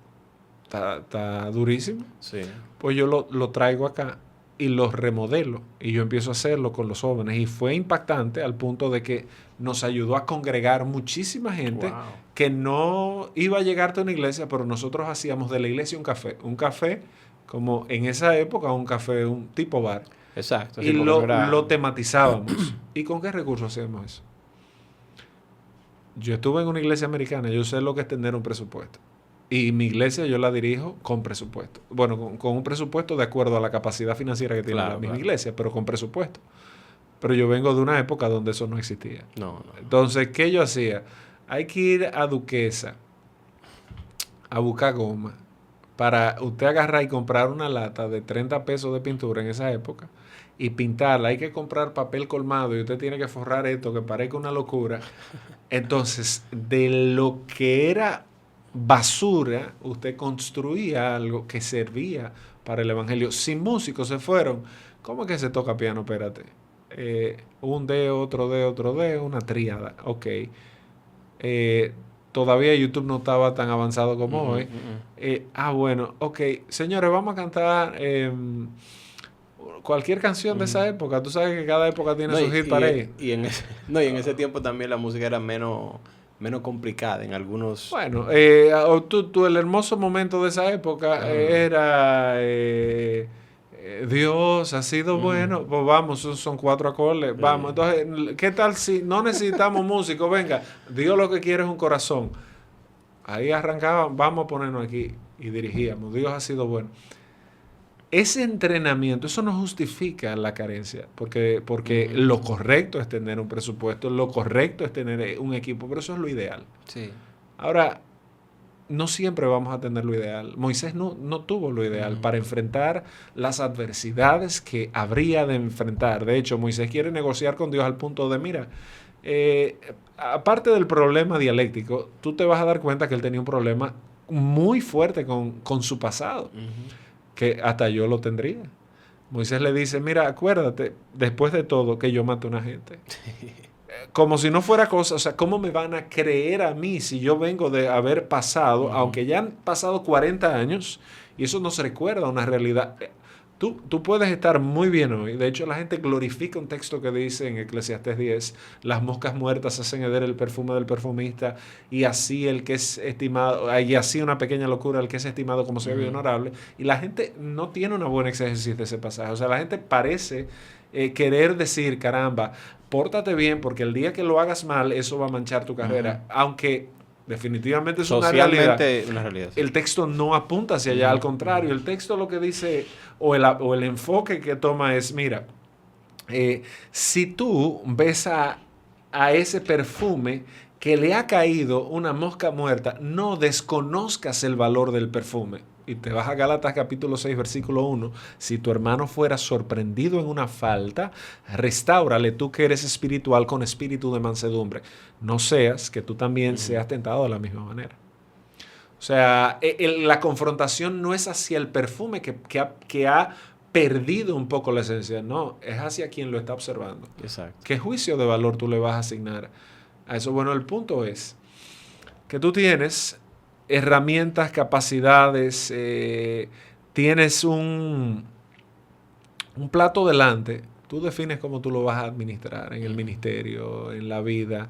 está durísimo. Sí. Pues yo lo traigo acá y lo remodelo. Y yo empiezo a hacerlo con los jóvenes. Y fue impactante al punto de que nos ayudó a congregar muchísima gente que no iba a llegarte a una iglesia, pero nosotros hacíamos de la iglesia un café. Un café como en esa época, un café, un tipo bar. Exacto. Y lo tematizábamos. ¿Y con qué recursos hacíamos eso? Yo estuve en una iglesia americana, yo sé lo que es tener un presupuesto. Y mi iglesia yo la dirijo con presupuesto. Bueno, con un presupuesto de acuerdo a la capacidad financiera que tiene la misma iglesia, pero con presupuesto. Pero yo vengo de una época donde eso no existía. No. Entonces, ¿qué yo hacía? Hay que ir a Duquesa a buscar goma para usted agarrar y comprar una lata de 30 pesos de pintura en esa época y pintarla. Hay que comprar papel colmado y usted tiene que forrar esto que parezca una locura. Entonces, de lo que era basura, usted construía algo que servía para el evangelio. Sin músicos se fueron. ¿Cómo es que se toca piano? Espérate. Un D, otro D, otro D, una tríada. Ok. Todavía YouTube no estaba tan avanzado como hoy. Bueno, ok. Señores, vamos a cantar cualquier canción de esa época. Tú sabes que cada época tiene su hit para ella. Y en ese tiempo también la música era menos complicada en algunos... Bueno, el hermoso momento de esa época era... Dios ha sido bueno, pues vamos, son 4 acordes, vamos. Entonces, ¿qué tal si no necesitamos músicos? Venga, Dios lo que quiere es un corazón. Ahí arrancaban, vamos a ponernos aquí y dirigíamos. Dios ha sido bueno. Ese entrenamiento, eso no justifica la carencia, porque lo correcto es tener un presupuesto, lo correcto es tener un equipo, pero eso es lo ideal. Sí. Ahora, no siempre vamos a tener lo ideal. Moisés no tuvo lo ideal para enfrentar las adversidades que habría de enfrentar. De hecho, Moisés quiere negociar con Dios al punto de, mira, aparte del problema dialéctico, tú te vas a dar cuenta que él tenía un problema muy fuerte con su pasado, que hasta yo lo tendría. Moisés le dice, mira, acuérdate, después de todo, que yo maté a una gente. Como si no fuera cosa, o sea, ¿cómo me van a creer a mí si yo vengo de haber pasado, aunque ya han pasado 40 años, y eso no se recuerda a una realidad? Tú puedes estar muy bien hoy. De hecho, la gente glorifica un texto que dice en Eclesiastés 10, las moscas muertas hacen heder el perfume del perfumista, y así el que es estimado, y así una pequeña locura el que es estimado como sabio y honorable. Y la gente no tiene una buena exégesis de ese pasaje. O sea, la gente parece querer decir, caramba, pórtate bien porque el día que lo hagas mal, eso va a manchar tu carrera. Aunque definitivamente es una realidad. Sí. El texto no apunta hacia allá, al contrario, el texto lo que dice, o el enfoque que toma es, mira, si tú ves a ese perfume que le ha caído una mosca muerta, no desconozcas el valor del perfume. Y te vas a Gálatas capítulo 6, versículo 1. Si tu hermano fuera sorprendido en una falta, restáurale tú que eres espiritual con espíritu de mansedumbre. No seas que tú también seas tentado de la misma manera. O sea, la confrontación no es hacia el perfume que ha perdido un poco la esencia. No, es hacia quien lo está observando. Exacto. ¿Qué juicio de valor tú le vas a asignar a eso? Bueno, el punto es que tú tienes herramientas, capacidades, tienes un plato delante, tú defines cómo tú lo vas a administrar en el ministerio, en la vida.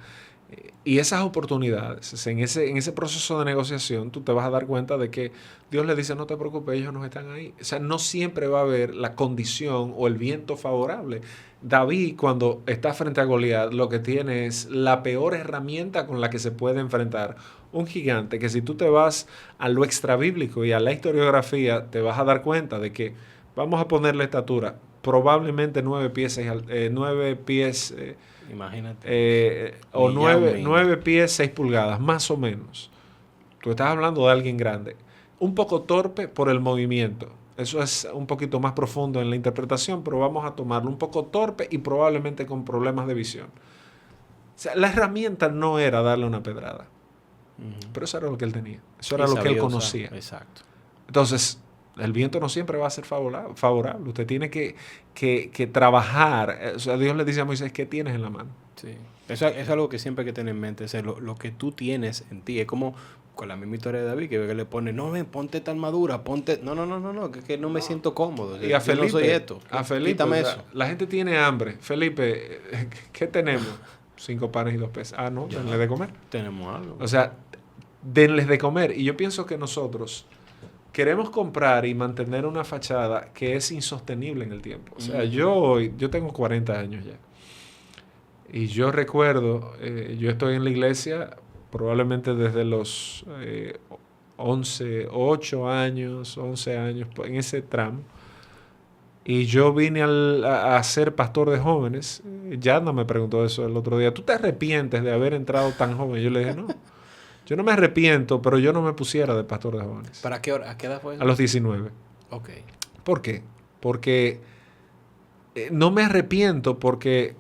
Y esas oportunidades, en ese proceso de negociación, tú te vas a dar cuenta de que Dios le dice, no te preocupes, ellos no están ahí. O sea, no siempre va a haber la condición o el viento favorable. David, cuando está frente a Goliat, lo que tiene es la peor herramienta con la que se puede enfrentar un gigante, que si tú te vas a lo extrabíblico y a la historiografía, te vas a dar cuenta de que, vamos a ponerle estatura, probablemente 9 pies, 9 pies... Imagínate. o 9 pies, 6 pulgadas, más o menos. Tú estás hablando de alguien grande. Un poco torpe por el movimiento. Eso es un poquito más profundo en la interpretación, pero vamos a tomarlo. Un poco torpe y probablemente con problemas de visión. O sea, la herramienta no era darle una pedrada. Pero eso era lo que él tenía. Eso era lo que él conocía. Exacto. Entonces, el viento no siempre va a ser favorable. Usted tiene que trabajar. O sea, Dios le dice a Moisés, ¿qué tienes en la mano? Sí. Eso es algo que siempre hay que tener en mente. Es lo que tú tienes en ti. Es como con la misma historia de David, que le pone, no, ven, ponte esta armadura, ponte... No, que no me siento cómodo. Y a Felipe, yo no soy esto. A Felipe, quítame o sea, eso. la gente tiene hambre. Felipe, ¿qué tenemos? 5 panes y 2 peces. Ah, no, denle de comer. Tenemos algo. O sea, denles de comer. Y yo pienso que nosotros queremos comprar y mantener una fachada que es insostenible en el tiempo. O sea, yo tengo 40 años ya. Y yo recuerdo, yo estoy en la iglesia probablemente desde los 8 años, 11 años, en ese tramo. Y yo vine a ser pastor de jóvenes. Yadna me preguntó eso el otro día. ¿Tú te arrepientes de haber entrado tan joven? Yo le dije, no. Yo no me arrepiento, pero yo no me pusiera de pastor de jóvenes. ¿Para qué hora? ¿A qué edad fue eso? A los 19. Ok. ¿Por qué? Porque no me arrepiento porque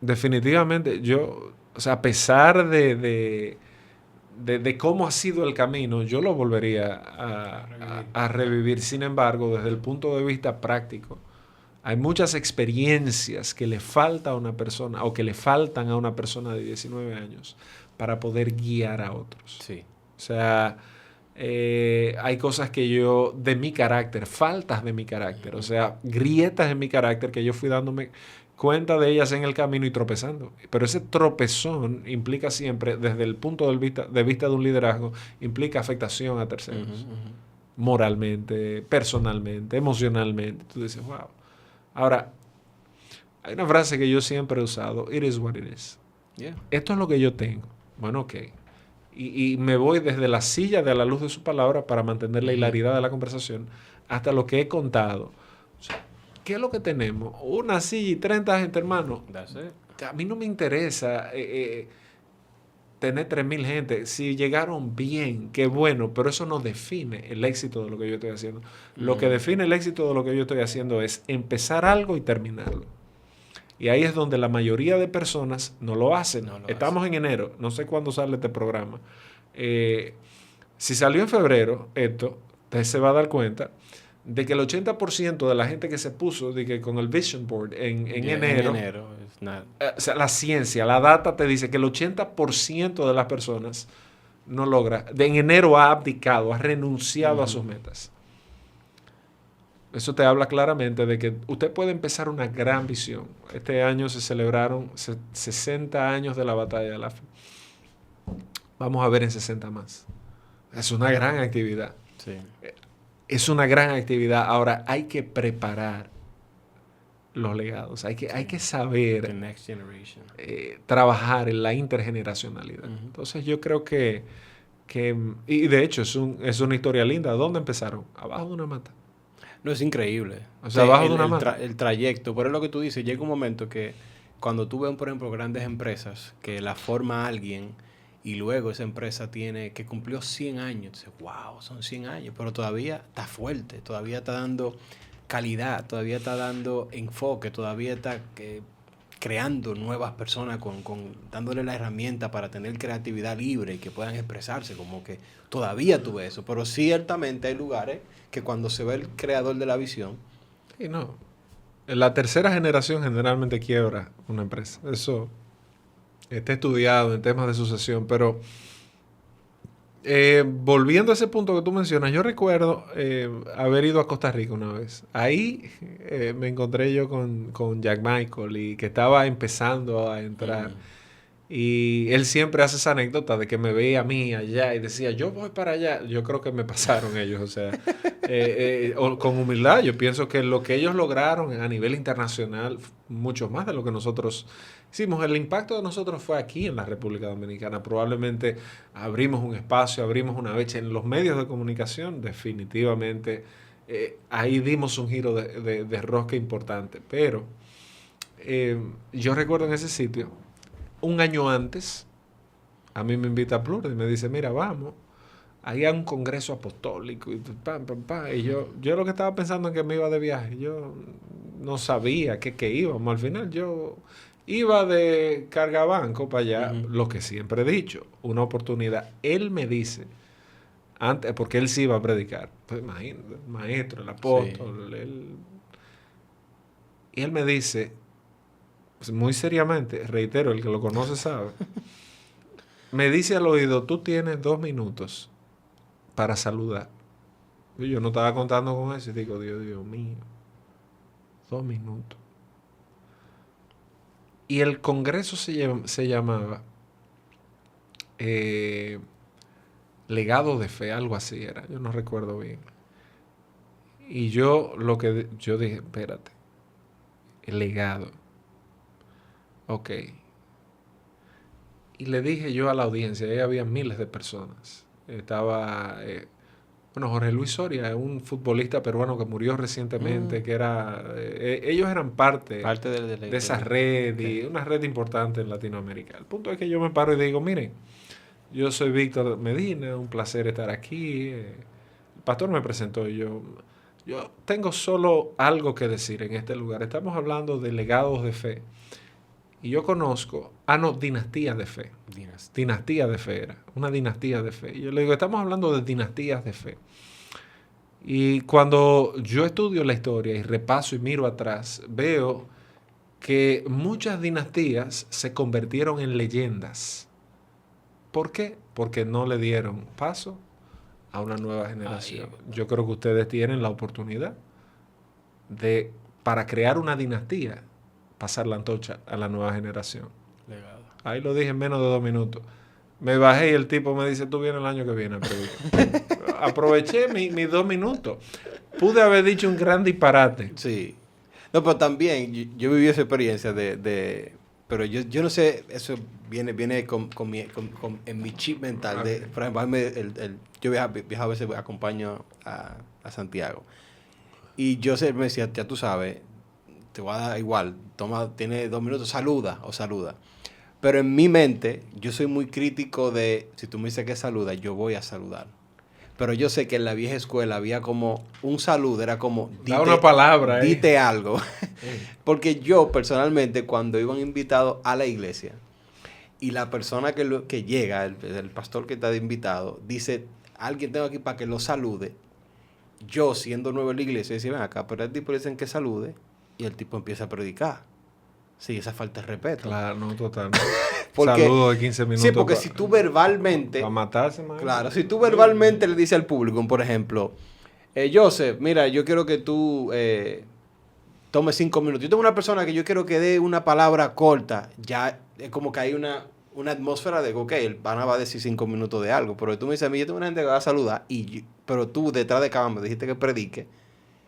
definitivamente yo, o sea, a pesar de cómo ha sido el camino, yo lo volvería a revivir. Sin embargo, desde el punto de vista práctico, hay muchas experiencias que le falta a una persona o que le faltan a una persona de 19 años para poder guiar a otros. Sí. O sea, hay cosas que yo, de mi carácter, faltas de mi carácter, o sea, grietas en mi carácter que yo fui dándome cuenta de ellas en el camino y tropezando. Pero ese tropezón implica siempre, desde el punto de vista de un liderazgo, implica afectación a terceros. Moralmente, personalmente, emocionalmente. Tú dices, wow. Ahora, hay una frase que yo siempre he usado, it is what it is. Yeah. Esto es lo que yo tengo. Bueno, ok. Y me voy desde la silla de la luz de su palabra para mantener la hilaridad de la conversación hasta lo que he contado. O sea, ¿qué es lo que tenemos? Una silla y 30 gente, hermano. A mí no me interesa tener 3,000 gente. Si llegaron bien, qué bueno, pero eso no define el éxito de lo que yo estoy haciendo. Lo que define el éxito de lo que yo estoy haciendo es empezar algo y terminarlo. Y ahí es donde la mayoría de personas no lo hacen. Estamos en enero, no sé cuándo sale este programa. Si salió en febrero esto, usted se va a dar cuenta de que el 80% de la gente que se puso de que con el Vision Board en enero, o sea, la ciencia, la data te dice que el 80% de las personas no logra. En enero ha abdicado, ha renunciado a sus metas. Eso te habla claramente de que usted puede empezar una gran visión. Este año se celebraron 60 años de la batalla de la fe. Vamos a ver en 60 más. Es una gran actividad. Sí. Es una gran actividad. Ahora hay que preparar los legados. Hay que saber The next generation. Trabajar en la intergeneracionalidad. Entonces yo creo que y de hecho es una historia linda. ¿Dónde empezaron? Abajo de una mata. No, es increíble. O sea, abajo de una mata. El trayecto. Pero es lo que tú dices. Llega un momento que cuando tú ves, por ejemplo, grandes empresas que la forma alguien y luego esa empresa que cumplió 100 años. Dices, wow, son 100 años. Pero todavía está fuerte. Todavía está dando calidad. Todavía está dando enfoque. Todavía está creando nuevas personas dándole la herramienta para tener creatividad libre y que puedan expresarse. Como que todavía tú ves eso. Pero ciertamente hay lugares que cuando se ve el creador de la visión... Sí, no. La tercera generación generalmente quiebra una empresa. Eso está estudiado en temas de sucesión, pero Volviendo a ese punto que tú mencionas, yo recuerdo haber ido a Costa Rica una vez. Ahí me encontré yo con Jack Michael y que estaba empezando a entrar. Y él siempre hace esa anécdota de que me veía a mí allá y decía, yo voy para allá. Yo creo que me pasaron ellos, o sea, con humildad. Yo pienso que lo que ellos lograron a nivel internacional, mucho más de lo que nosotros hicimos. El impacto de nosotros fue aquí en la República Dominicana. Probablemente abrimos un espacio, abrimos una brecha en los medios de comunicación, definitivamente. Ahí dimos un giro de rosca importante. Pero yo recuerdo en ese sitio, un año antes, a mí me invita a Plur y me dice, mira, vamos, ahí hay un congreso apostólico y pam, pam, pam. Y yo lo que estaba pensando en que me iba de viaje, yo no sabía que íbamos. Al final yo iba de cargabanco para allá, lo que siempre he dicho, una oportunidad. Él me dice, antes, porque él sí iba a predicar, pues imagínate, el maestro, el apóstol, y él me dice, pues muy seriamente, reitero, el que lo conoce sabe, me dice al oído, tú tienes 2 minutos para saludar. Y yo no estaba contando con eso y digo, Dios mío, 2 minutos. Y el congreso se llamaba Legado de Fe, algo así era, yo no recuerdo bien. Y yo dije, espérate, el legado. Ok. Y le dije yo a la audiencia, ahí había miles de personas. Estaba, Jorge Luis Soria, un futbolista peruano que murió recientemente, que era, ellos eran parte de esa red, y una red importante en Latinoamérica. El punto es que yo me paro y digo, miren, yo soy Víctor Medina, un placer estar aquí. El pastor me presentó y yo tengo solo algo que decir en este lugar. Estamos hablando de legados de fe. Y yo conozco, dinastías de fe. Dinastía de fe era, una dinastía de fe. Y yo le digo, estamos hablando de dinastías de fe. Y cuando yo estudio la historia y repaso y miro atrás, veo que muchas dinastías se convirtieron en leyendas. ¿Por qué? Porque no le dieron paso a una nueva generación. Yo creo que ustedes tienen la oportunidad para crear una dinastía, pasar la antorcha a la nueva generación. Legado. Ahí lo dije en menos de 2 minutos. Me bajé y el tipo me dice, tú vienes el año que viene a predicar. Aproveché mis 2 minutos. Pude haber dicho un gran disparate. Sí. No, pero también yo viví esa experiencia pero yo no sé, eso viene en mi chip mental. Okay. Por ejemplo, yo viajo a veces, acompaño a Santiago. Y yo me decía, ya tú sabes, te voy a dar igual, tiene 2 minutos, saluda. Pero en mi mente, yo soy muy crítico de, si tú me dices que saluda, yo voy a saludar. Pero yo sé que en la vieja escuela había como un saludo, era como, da una palabra, dite algo. Porque yo, personalmente, cuando iban invitados a la iglesia, y la persona que llega, el pastor que está de invitado, dice, alguien tengo aquí para que lo salude, yo, siendo nuevo en la iglesia, decía, ven acá, pero el tipo le dicen que salude, y el tipo empieza a predicar. Sí, esa falta de respeto. Claro, no, total. Saludo de 15 minutos. Sí, porque si tú verbalmente... Para matarse, man. Claro, si tú verbalmente le dices al público, por ejemplo, Joseph, mira, yo quiero que tú tomes 5 minutos. Yo tengo una persona que yo quiero que dé una palabra corta. Ya es como que hay una atmósfera de, ok, el pana va a decir 5 minutos de algo. Pero tú me dices, a mí yo tengo una gente que va a saludar, pero tú detrás de cámara me dijiste que predique.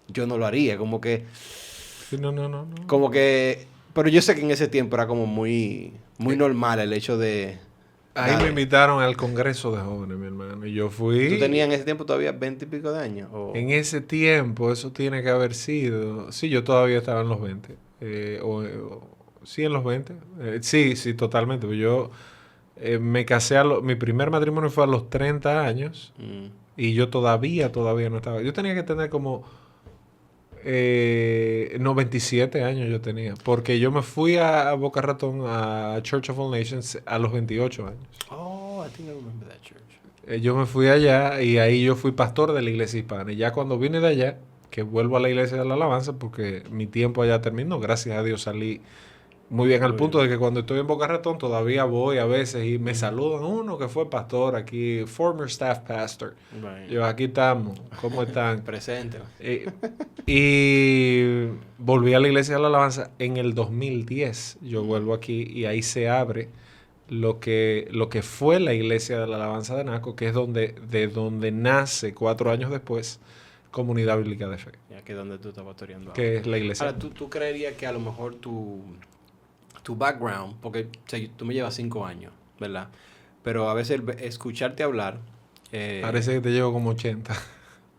Yo no lo haría, como que... Sí, no. Como que... Pero yo sé que en ese tiempo era como muy normal el hecho de... Ahí me invitaron al congreso de jóvenes, mi hermano, y yo fui... ¿Tú tenías en ese tiempo todavía 20 y pico de años? ¿O? En ese tiempo, eso tiene que haber sido... Sí, yo todavía estaba en los 20. Sí, en los 20. Sí, totalmente. Yo me casé, mi primer matrimonio fue a los 30 años, y yo todavía no estaba... Yo tenía que tener como... 27 años yo tenía, porque yo me fui a Boca Ratón, a Church of All Nations, a los 28 años. Oh, I think I remember that church. Yo me fui allá y ahí yo fui pastor de la iglesia hispana. Y ya cuando vine de allá, que vuelvo a la iglesia de la alabanza, porque mi tiempo allá terminó, gracias a Dios salí Muy bien, al Muy punto bien. de que cuando estoy en Boca Ratón todavía voy a veces y me saludan uno que fue pastor aquí, former staff pastor. Bueno, Yo, aquí estamos, ¿cómo están? presente. Eh, y volví a la iglesia de la alabanza en el 2010. Yo vuelvo aquí y ahí se abre lo que fue la iglesia de la alabanza de Naco, que es de donde nace 4 años después Comunidad Bíblica de Fe, Ya que es donde tú estás pastoreando ahora. que es la iglesia. Ahora, ¿tú creerías que a lo mejor tu background, porque o sea, tú me llevas 5 años, ¿verdad? Pero a veces escucharte hablar, Parece que te llevo como 80.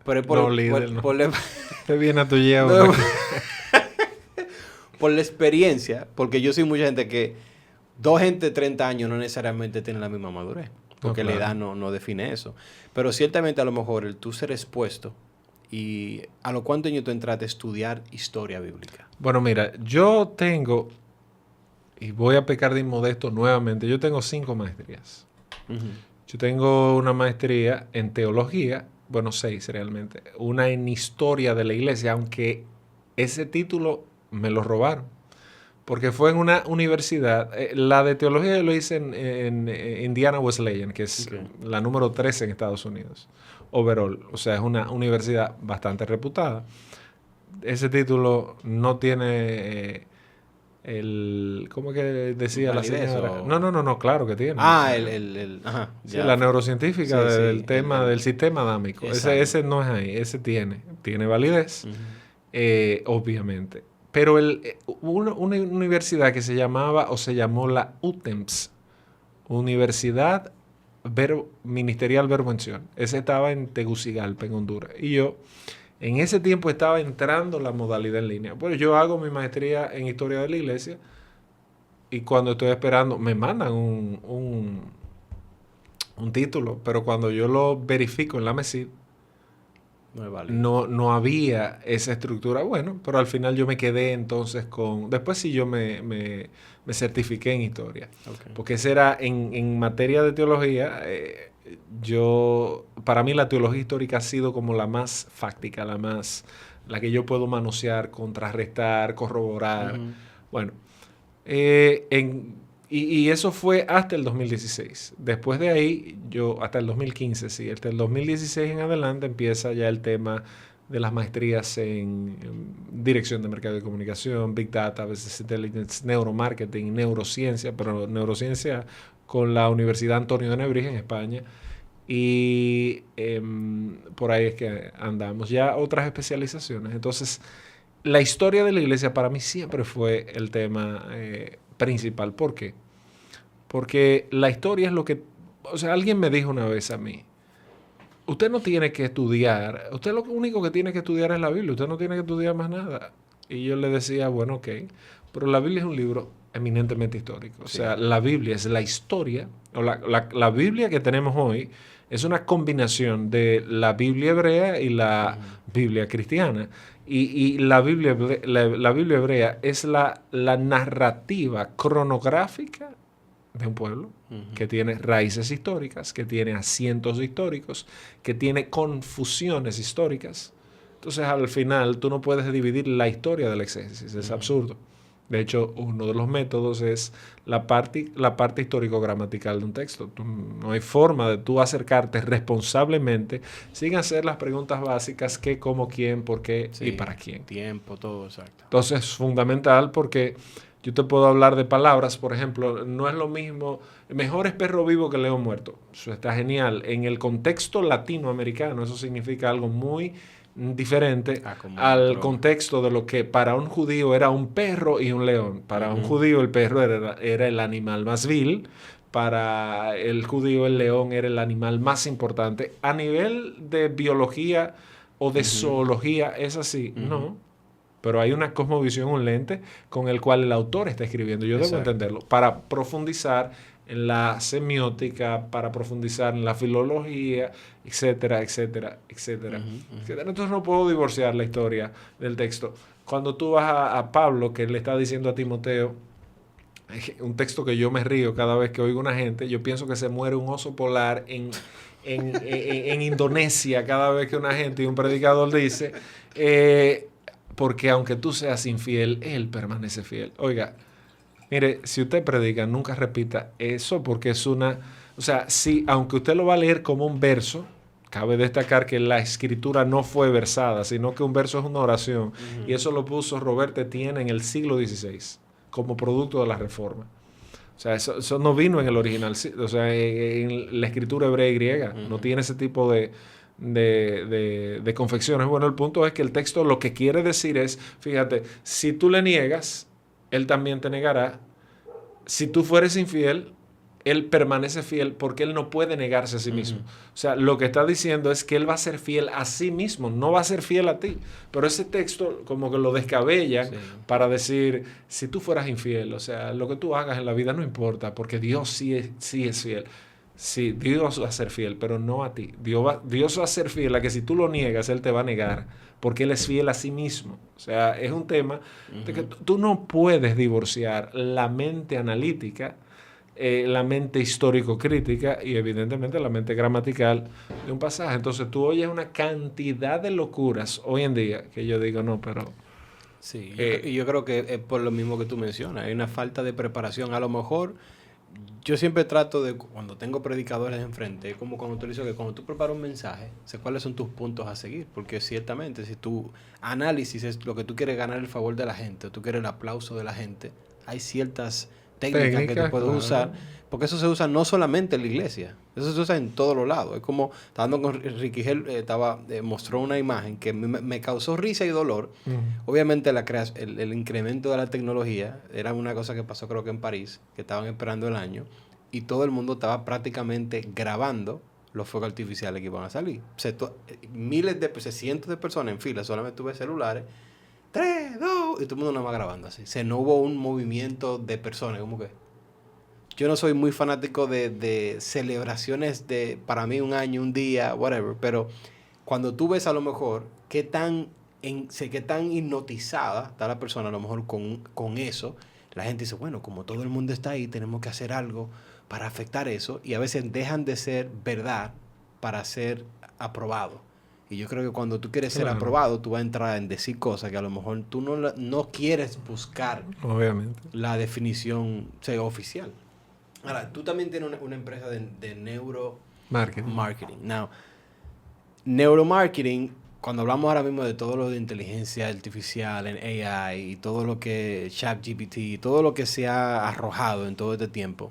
pero es No, líder, no. por la, Te viene a tu llevo. no, ¿no? por la experiencia, porque yo soy mucha gente que 2 gente de 30 años no necesariamente tienen la misma madurez, porque No, la claro. edad no define eso. Pero ciertamente a lo mejor el tú ser expuesto y a lo cuánto años tú entraste a estudiar historia bíblica. Bueno, mira, yo tengo, y voy a pecar de inmodesto nuevamente, yo tengo 5 maestrías. Ujú. Yo tengo una maestría en teología, bueno, 6 realmente, una en historia de la iglesia, aunque ese título me lo robaron, porque fue en una universidad, la de teología yo lo hice en Indiana Wesleyan, que es Ok. la número 13 en Estados Unidos, overall, o sea, es una universidad bastante reputada. Ese título no tiene ¿cómo que decía la ¿Validez señora? o...? No, claro que tiene. Ah, Eh, ajá, Sí, ya. la neurocientífica Sí, sí, del tema del sistema adámico. exacto. Ese no es ahí, ese tiene validez, Ujú. obviamente. Pero una universidad que se llamaba o se llamó la UTEMS, Universidad Ministerial Verbo en Sion. Ese estaba en Tegucigalpa, en Honduras. Y yo en ese tiempo estaba entrando la modalidad en línea. Pues yo hago mi maestría en historia de la iglesia y cuando estoy esperando me mandan un título, pero cuando yo lo verifico en la MESID, No es válido. no había esa estructura. Bueno, pero al final yo me quedé entonces con... Después sí yo me certifiqué en historia. Ok. Porque ese era en materia de teología, para mí la teología histórica ha sido como la más fáctica, la que yo puedo manosear, contrarrestar, corroborar. Ujú. Bueno, y eso fue hasta el 2016. Después de ahí, hasta el 2015, sí, hasta el 2016 en adelante empieza ya el tema de las maestrías en dirección de mercado de comunicación, Big Data, Business Intelligence, neuromarketing, neurociencia, pero neurociencia con la Universidad Antonio de Nebrija en España. Y por ahí es que andamos. Ya otras especializaciones. Entonces, la historia de la iglesia para mí siempre fue el tema principal. ¿Por qué? Porque la historia es lo que... O sea, alguien me dijo una vez a mí, usted no tiene que estudiar, usted lo único que tiene que estudiar es la Biblia, usted no tiene que estudiar más nada. Y yo le decía, bueno, ok, pero la Biblia es un libro eminentemente histórico. O Sí. sea, la Biblia es la historia, o la Biblia que tenemos hoy es una combinación de la Biblia hebrea y la Biblia cristiana. Y la Biblia hebrea es la narrativa cronográfica de un pueblo Ujú. que tiene raíces históricas, que tiene asientos históricos, que tiene confusiones históricas. Entonces, al final, tú no puedes dividir la historia del exégesis. Es absurdo. De hecho, uno de los métodos es la parte histórico-gramatical de un texto. No hay forma de tú acercarte responsablemente sin hacer las preguntas básicas: qué, cómo, quién, por qué y Sí, para quién. tiempo, todo, exacto. Entonces es fundamental porque yo te puedo hablar de palabras, por ejemplo, no es lo mismo, mejor es perro vivo que león muerto. Eso está genial. En el contexto latinoamericano eso significa algo muy diferente Como al otro. contexto de lo que para un judío era un perro y un león. Para un Ujú. judío el perro era el animal más vil, para el judío el león era el animal más importante. A nivel de biología o de zoología es así, no. Pero hay una cosmovisión, un lente con el cual el autor está escribiendo. Yo debo Exacto. entenderlo para profundizar en la semiótica, para profundizar en la filología, etcétera, etcétera, etcétera. Entonces no puedo divorciar la historia del texto. Cuando tú vas a Pablo, que le está diciendo a Timoteo, un texto que yo me río cada vez que oigo a una gente, yo pienso que se muere un oso polar en Indonesia cada vez que una gente y un predicador dice... porque aunque tú seas infiel, Él permanece fiel. Oiga, Mire, si usted predica, nunca repita eso porque es una... O sea, sí, aunque usted lo va a leer como un verso, cabe destacar que la escritura no fue versada, sino que un verso es una oración. Y eso lo puso Robert Estienne en el siglo XVI, como producto de la Reforma. O sea, eso no vino en el original, o sea, en la escritura hebrea y griega. No tiene ese tipo de confecciones. Bueno, el punto es que el texto lo que quiere decir es, fíjate, si tú le niegas, él también te negará. Si tú fueres infiel, él permanece fiel porque él no puede negarse a sí mismo. O sea, lo que está diciendo es que él va a ser fiel a sí mismo, no va a ser fiel a ti. Pero ese texto como que lo descabella para decir, si tú fueras infiel, o sea, lo que tú hagas en la vida no importa, porque Dios sí es fiel. Sí, Dios va a ser fiel, pero no a ti. Dios va a ser fiel a que si tú lo niegas, Él te va a negar, porque Él es fiel a sí mismo. O sea, es un tema de que tú no puedes divorciar la mente analítica, la mente histórico-crítica y evidentemente la mente gramatical de un pasaje. Entonces tú oyes una cantidad de locuras hoy en día que yo digo, no, pero... Sí, yo creo que es por lo mismo que tú mencionas. Hay una falta de preparación. A lo mejor yo siempre trato de, cuando tengo predicadores enfrente, es como cuando tú dices que cuando tú preparas un mensaje, sé cuáles son tus puntos a seguir. Porque ciertamente si tu análisis es lo que tú quieres ganar el favor de la gente, o tú quieres el aplauso de la gente, hay ciertas técnicas que tú puedes usar, porque eso se usa no solamente en la iglesia, eso se usa en todos los lados. Es como, estando con Ricky Hell, mostró una imagen que me causó risa y dolor. Obviamente el incremento de la tecnología era una cosa que pasó creo que en París, que estaban esperando el año, y todo el mundo estaba prácticamente grabando los fuegos artificiales que iban a salir. O sea, cientos de personas en fila, solamente tuve celulares, 3, 2, y todo el mundo nada más grabando así. O sea, no hubo un movimiento de personas, como que... Yo no soy muy fanático de celebraciones de, para mí, un año, un día, whatever, pero cuando tú ves a lo mejor qué tan hipnotizada está la persona a lo mejor con eso, la gente dice, bueno, como todo el mundo está ahí, tenemos que hacer algo para afectar eso, y a veces dejan de ser verdad para ser aprobado. Y yo creo que cuando tú quieres ser aprobado, tú vas a entrar en decir cosas que a lo mejor tú no quieres buscar. Obviamente. La definición oficial. Ahora, tú también tienes una empresa de neuromarketing. Now, neuromarketing, cuando hablamos ahora mismo de todo lo de inteligencia artificial, en AI, y todo lo que ChatGPT, todo lo que se ha arrojado en todo este tiempo,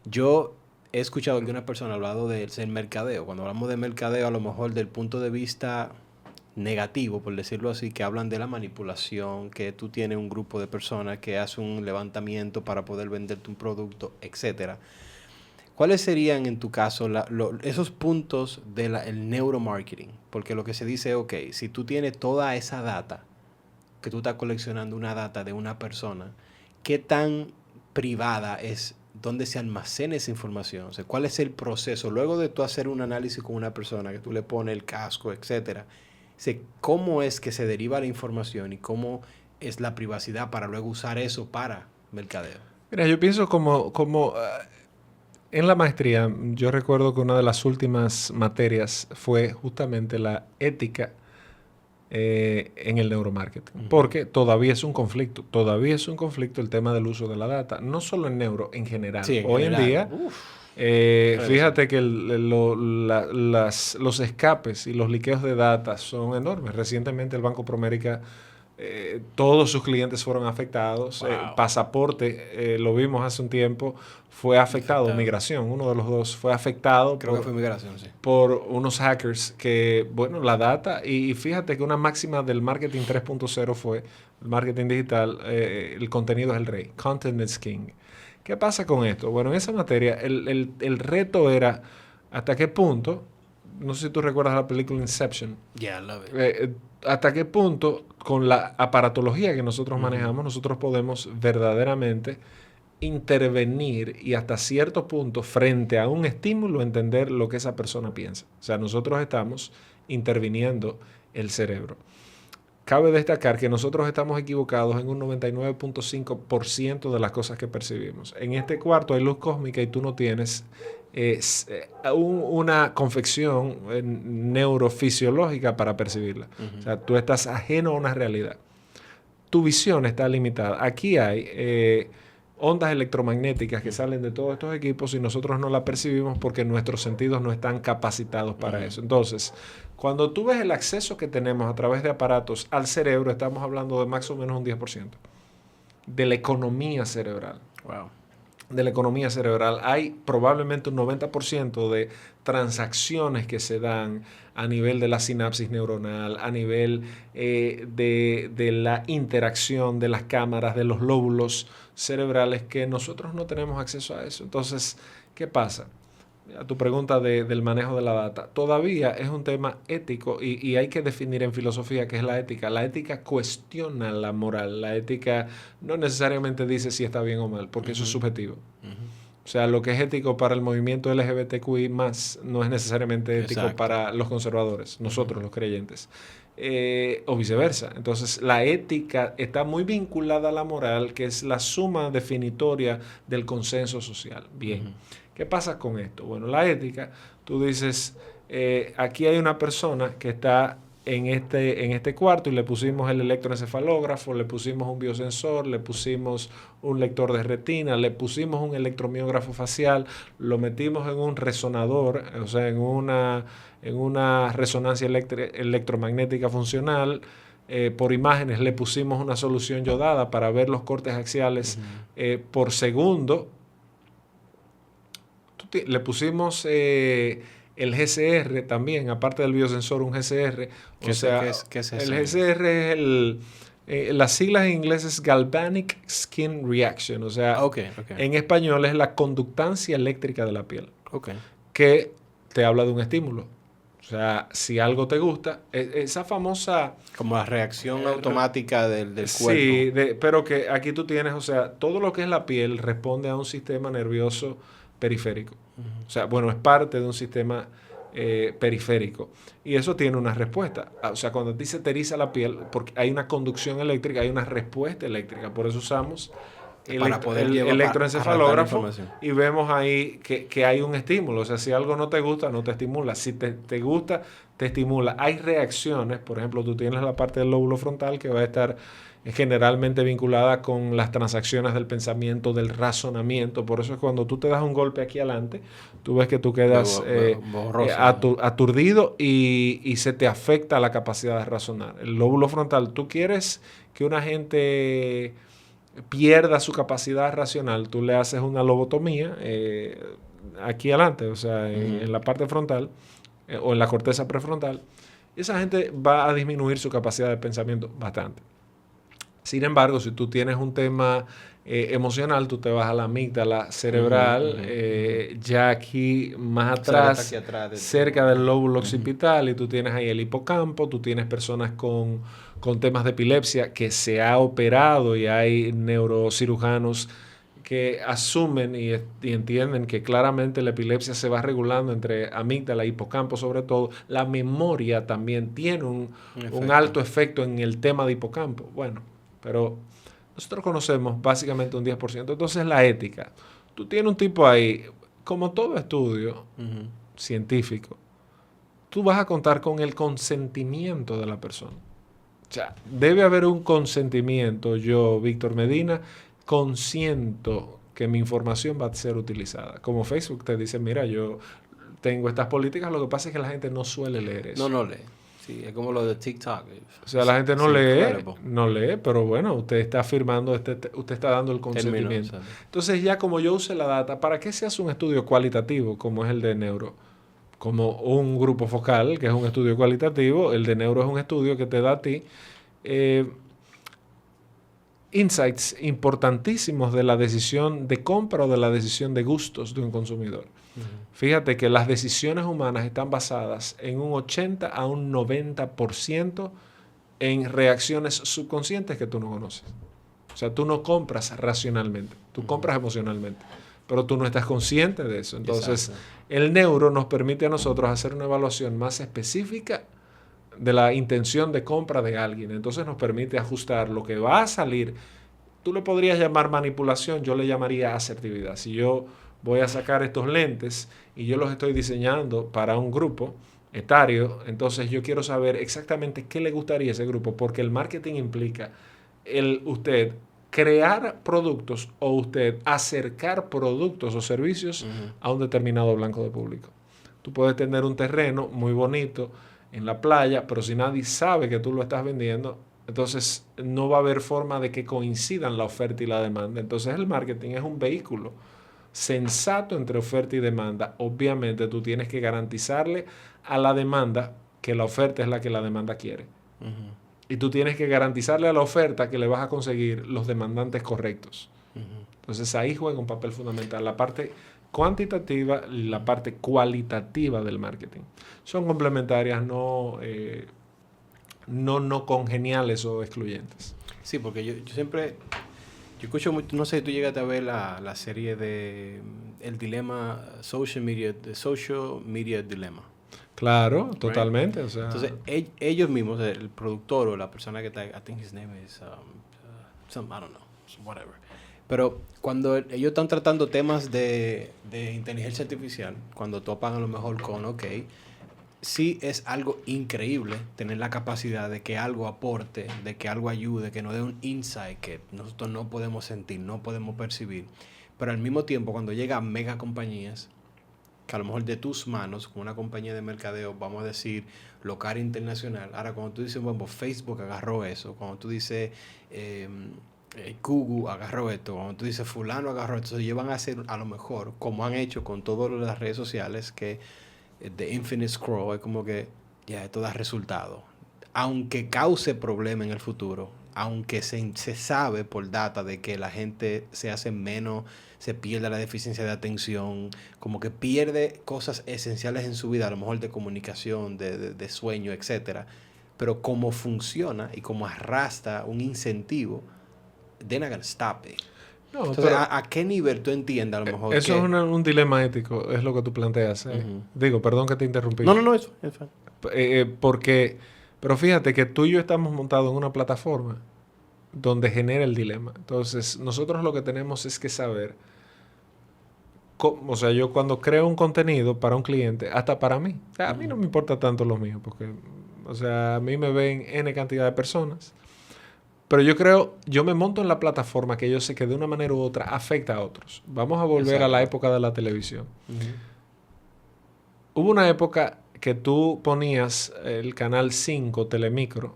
yo he escuchado que una persona ha hablado de ser mercadeo. Cuando hablamos de mercadeo, a lo mejor del punto de vista negativo, por decirlo así, que hablan de la manipulación, que tú tienes un grupo de personas que hace un levantamiento para poder venderte un producto, etcétera. ¿Cuáles serían, en tu caso, esos puntos del neuromarketing? Porque lo que se dice, ok, si tú tienes toda esa data, que tú estás coleccionando una data de una persona, ¿qué tan privada es? ¿Dónde se almacena esa información? O sea, ¿cuál es el proceso? Luego de tú hacer un análisis con una persona, que tú le pones el casco, etcétera, ¿cómo es que se deriva la información y cómo es la privacidad para luego usar eso para mercadeo? Mira, yo pienso como en la maestría, yo recuerdo que una de las últimas materias fue justamente la ética en el neuromarketing, porque todavía es un conflicto el tema del uso de la data, no solo en neuro, en general. Sí, hoy en día, fíjate que los escapes y los liqueos de data son enormes. Recientemente el Banco Promérica, todos sus clientes fueron afectados. Wow. Pasaporte, lo vimos hace un tiempo, fue afectado. Migración, uno de los dos fue afectado. Creo que fue migración, sí. Por unos hackers que, bueno, la data, y fíjate que una máxima del marketing 3.0 fue, el marketing digital, el contenido es el rey, content is king. ¿Qué pasa con esto? Bueno, en esa materia el reto era hasta qué punto, no sé si tú recuerdas la película Inception. Yeah, I love it. Hasta qué punto con la aparatología que nosotros manejamos, nosotros podemos verdaderamente intervenir y hasta cierto punto frente a un estímulo entender lo que esa persona piensa. O sea, nosotros estamos interviniendo el cerebro. Cabe destacar que nosotros estamos equivocados en un 99.5% de las cosas que percibimos. En este cuarto hay luz cósmica y tú no tienes una confección neurofisiológica para percibirla. O sea, tú estás ajeno a una realidad. Tu visión está limitada. Aquí hay ondas electromagnéticas que salen de todos estos equipos y nosotros no las percibimos porque nuestros sentidos no están capacitados para eso. Entonces, cuando tú ves el acceso que tenemos a través de aparatos al cerebro, estamos hablando de más o menos un 10% de la economía cerebral. Wow. De la economía cerebral. Hay probablemente un 90% de transacciones que se dan a nivel de la sinapsis neuronal, a nivel de la interacción de las cámaras, de los lóbulos cerebrales, que nosotros no tenemos acceso a eso. Entonces, ¿qué pasa? A tu pregunta del manejo de la data, todavía es un tema ético y hay que definir en filosofía qué es la ética. La ética cuestiona la moral. La ética no necesariamente dice si está bien o mal, porque eso es subjetivo. O sea, lo que es ético para el movimiento LGBTQI+, no es necesariamente ético para los conservadores, nosotros los creyentes. O viceversa. Entonces, la ética está muy vinculada a la moral, que es la suma definitoria del consenso social. Bien. ¿Qué pasa con esto? Bueno, la ética, tú dices, aquí hay una persona que está en este cuarto y le pusimos el electroencefalógrafo, le pusimos un biosensor, le pusimos un lector de retina, le pusimos un electromiógrafo facial, lo metimos en un resonador, o sea, en una resonancia electromagnética funcional. Por imágenes le pusimos una solución yodada para ver los cortes axiales por segundo. Le pusimos el GCR también, aparte del biosensor, un GCR. ¿Qué es el GCR es las siglas en inglés es Galvanic Skin Reaction, o sea, en español es la conductancia eléctrica de la piel, que te habla de un estímulo. O sea, si algo te gusta, esa famosa... Como la reacción automática del cuerpo. Sí, pero que aquí tú tienes, o sea, todo lo que es la piel responde a un sistema nervioso periférico. O sea, bueno, es parte de un sistema periférico. Y eso tiene una respuesta. O sea, cuando a ti se te eriza la piel, porque hay una conducción eléctrica, hay una respuesta eléctrica. Por eso usamos el electroencefalógrafo y vemos ahí que hay un estímulo. O sea, si algo no te gusta, no te estimula. Si te gusta, te estimula. Hay reacciones. Por ejemplo, tú tienes la parte del lóbulo frontal que va a estar generalmente vinculada con las transacciones del pensamiento, del razonamiento. Por eso es cuando tú te das un golpe aquí adelante, tú ves que tú quedas aturdido y se te afecta la capacidad de razonar. El lóbulo frontal, tú quieres que una gente pierda su capacidad racional, tú le haces una lobotomía aquí adelante, o sea, en la parte frontal o en la corteza prefrontal, y esa gente va a disminuir su capacidad de pensamiento bastante. Sin embargo, si tú tienes un tema emocional, tú te vas a la amígdala cerebral, ya aquí más atrás, cerca del lóbulo occipital, y tú tienes ahí el hipocampo, tú tienes personas con temas de epilepsia que se ha operado y hay neurocirujanos que asumen y entienden que claramente la epilepsia se va regulando entre amígdala y hipocampo sobre todo. La memoria también tiene un alto efecto en el tema de hipocampo. Bueno, pero nosotros conocemos básicamente un 10%. Entonces la ética. Tú tienes un tipo ahí, como todo estudio científico, tú vas a contar con el consentimiento de la persona. O sea, debe haber un consentimiento. Yo, Víctor Medina, consiento que mi información va a ser utilizada. Como Facebook te dice, mira, yo tengo estas políticas, lo que pasa es que la gente no suele leer eso. No lee. Sí, es como lo de TikTok. O sea, la gente no lee, pero bueno, usted está afirmando, usted está dando el consentimiento. Entonces ya como yo use la data, ¿para qué se hace un estudio cualitativo como es el de neuro? Como un grupo focal, que es un estudio cualitativo, el de neuro es un estudio que te da a ti insights importantísimos de la decisión de compra o de la decisión de gustos de un consumidor. Fíjate que las decisiones humanas están basadas en un 80 a un 90% en reacciones subconscientes que tú no conoces. O sea, tú no compras racionalmente, tú compras emocionalmente, pero tú no estás consciente de eso. Entonces, el neuro nos permite a nosotros hacer una evaluación más específica de la intención de compra de alguien. Entonces nos permite ajustar lo que va a salir. Tú le podrías llamar manipulación, yo le llamaría asertividad. Si yo voy a sacar estos lentes y yo los estoy diseñando para un grupo etario, entonces yo quiero saber exactamente qué le gustaría a ese grupo, porque el marketing implica usted crear productos o usted acercar productos o servicios a un determinado blanco de público. Tú puedes tener un terreno muy bonito en la playa, pero si nadie sabe que tú lo estás vendiendo, entonces no va a haber forma de que coincidan la oferta y la demanda. Entonces el marketing es un vehículo sensato entre oferta y demanda. Obviamente tú tienes que garantizarle a la demanda que la oferta es la que la demanda quiere. Ujú. Y tú tienes que garantizarle a la oferta que le vas a conseguir los demandantes correctos. Entonces ahí juega un papel fundamental la parte cuantitativa y la parte cualitativa del marketing. Son complementarias, no congeniales o excluyentes. Sí, porque yo siempre, yo escucho mucho, no sé si tú llegaste a ver la serie de El Dilema, Social Media Dilemma. Claro, Right? totalmente. O sea, Entonces, ellos mismos, el productor o la persona que está, I think his name is, I don't know, whatever. Pero cuando ellos están tratando temas de inteligencia artificial, cuando topan a lo mejor con, ok, sí es algo increíble tener la capacidad de que algo aporte, de que algo ayude, que nos dé un insight que nosotros no podemos sentir, no podemos percibir. Pero al mismo tiempo, cuando llegan mega compañías, que a lo mejor de tus manos, con una compañía de mercadeo, vamos a decir, local e internacional. Ahora, cuando tú dices, bueno, Facebook agarró eso, cuando tú dices Google agarró esto, cuando tú dices fulano agarró esto, se llevan a hacer a lo mejor, como han hecho con todas las redes sociales, que The Infinite Scroll es como que ya esto da resultado. Aunque cause problema en el futuro, aunque se sabe por data de que la gente se hace menos, se pierde la deficiencia de atención, como que pierde cosas esenciales en su vida, a lo mejor de comunicación, de sueño, etcétera. Pero como funciona y como arrastra un incentivo, they're not gonna stop it. no, Entonces, pero ¿a qué nivel tú entiendes a lo mejor eso que... es un dilema ético, es lo que tú planteas. Digo, perdón que te interrumpí. No, eso. Pero fíjate que tú y yo estamos montados en una plataforma donde genera el dilema. Entonces, nosotros lo que tenemos es que saber, o sea, yo cuando creo un contenido para un cliente, hasta para mí, o sea, a mí no me importa tanto lo mío, porque, o sea, a mí me ven N cantidad de personas, pero yo me monto en la plataforma que yo sé que de una manera u otra afecta a otros. Vamos a volver a la época de la televisión. Hubo una época que tú ponías el canal 5 Telemicro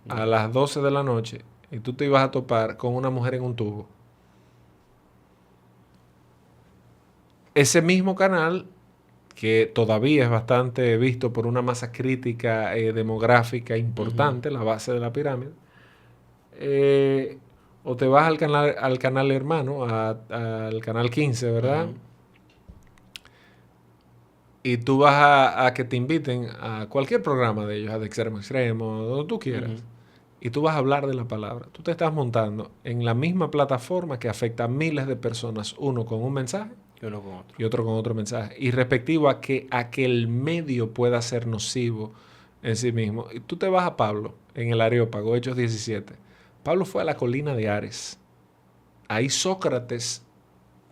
a las 12 de la noche y tú te ibas a topar con una mujer en un tubo. Ese mismo canal, que todavía es bastante visto por una masa crítica demográfica importante, la base de la pirámide, o te vas al canal hermano, al canal 15, ¿verdad? Y tú vas a que te inviten a cualquier programa de ellos, a De Extremo a Extremo, donde tú quieras. Y tú vas a hablar de la palabra. Tú te estás montando en la misma plataforma que afecta a miles de personas, uno con un mensaje y uno con otro. Y otro con otro mensaje. Y respectivo a que el medio pueda ser nocivo en sí mismo. Y tú te vas a Pablo, en el Areópago, Hechos 17. Pablo fue a la colina de Ares. Ahí Sócrates,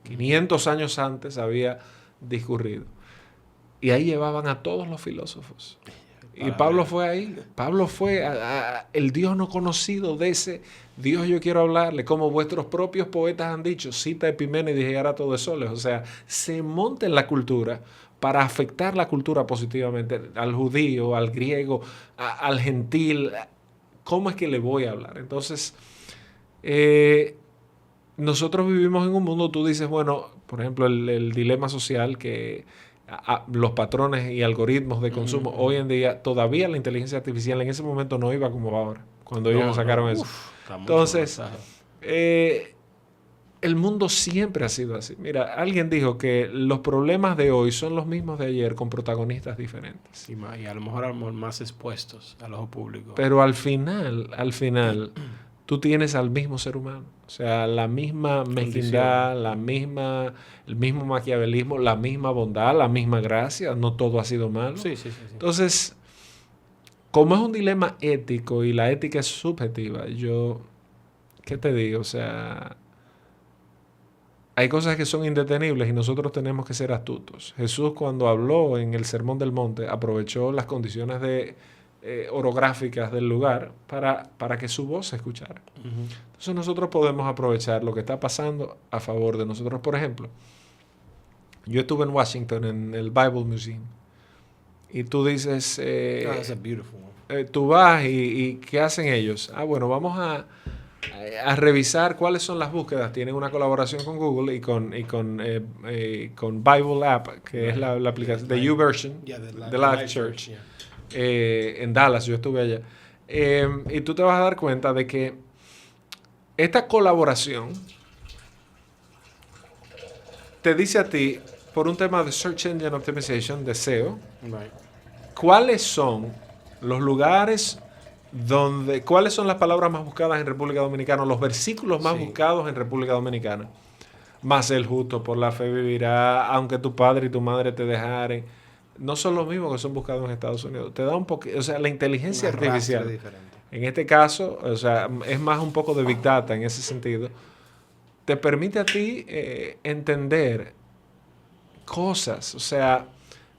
500 años antes, había discurrido. Y ahí llevaban a todos los filósofos. Y Pablo fue ahí. Pablo fue el Dios no conocido de ese Dios yo quiero hablarle. Como vuestros propios poetas han dicho, cita Epiménides y Arato de Soles. O sea, se monta en la cultura para afectar la cultura positivamente. Al judío, al griego, al gentil. ¿Cómo es que le voy a hablar? Entonces, nosotros vivimos en un mundo, tú dices, bueno, por ejemplo, el dilema social que... los patrones y algoritmos de consumo. Hoy en día todavía la inteligencia artificial en ese momento no iba como va ahora, cuando ellos sacaron eso. Entonces, el mundo siempre ha sido así. Mira, alguien dijo que los problemas de hoy son los mismos de ayer con protagonistas diferentes. Y a lo mejor más expuestos al ojo público. Pero al final, tú tienes al mismo ser humano. O sea, la misma mezquindad, el mismo maquiavelismo, la misma bondad, la misma gracia. No todo ha sido malo. Sí. Entonces, como es un dilema ético y la ética es subjetiva, ¿qué te digo? O sea, hay cosas que son indetenibles y nosotros tenemos que ser astutos. Jesús, cuando habló en el Sermón del Monte, aprovechó las condiciones de orográficas del lugar para que su voz se escuchara. Entonces nosotros podemos aprovechar lo que está pasando a favor de nosotros. Por ejemplo, yo estuve en Washington en el Bible Museum y tú dices, That's a beautiful one. tú vas y ¿qué hacen ellos? Bueno, vamos a revisar cuáles son las búsquedas. Tienen una colaboración con Google y con Bible App, que es la aplicación de YouVersion, de Life Church. Yeah. En Dallas, yo estuve allá. Y tú te vas a dar cuenta de que esta colaboración te dice a ti, por un tema de Search Engine Optimization, de SEO, Right. cuáles son los lugares cuáles son las palabras más buscadas en República Dominicana, los versículos más buscados en República Dominicana. Más el justo por la fe vivirá, aunque tu padre y tu madre te dejaren. No son los mismos que son buscados en Estados Unidos. Te da un poquito, o sea, la inteligencia artificial, en este caso, o sea, es más un poco de Big Data en ese sentido, te permite a ti entender cosas. O sea,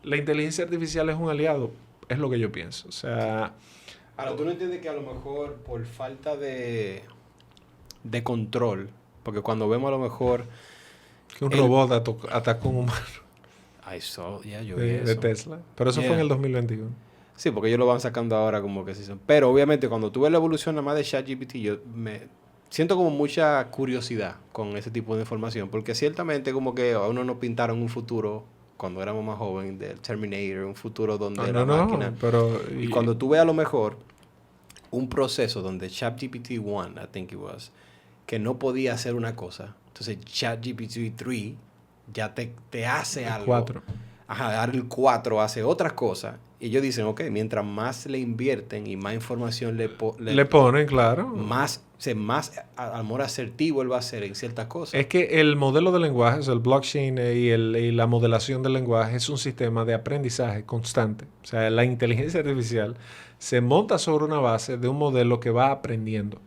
la inteligencia artificial es un aliado, es lo que yo pienso. O sea... Ahora, ¿tú no entiendes que a lo mejor por falta de control, porque cuando vemos a lo mejor... Que un robot atacó a un humano yo vi eso. de Tesla. Pero eso fue en el 2021. Sí, porque ellos lo van sacando ahora como que sí son. Pero obviamente cuando tú ves la evolución nada más de ChatGPT, yo me siento como mucha curiosidad con ese tipo de información, porque ciertamente como que a uno nos pintaron un futuro cuando éramos más jóvenes del Terminator, un futuro donde la máquina... pero... Y cuando tú ves a lo mejor un proceso donde ChatGPT 1, I think it was, que no podía hacer una cosa, entonces ChatGPT 3 ya te hace algo. 4. Ajá, ahora el 4 hace otras cosas. Y ellos dicen, ok, mientras más le invierten y más información le ponen, claro. Más amor asertivo él va a hacer en ciertas cosas. Es que el modelo de lenguaje, o sea, el blockchain y la modelación del lenguaje es un sistema de aprendizaje constante. O sea, la inteligencia artificial se monta sobre una base de un modelo que va aprendiendo.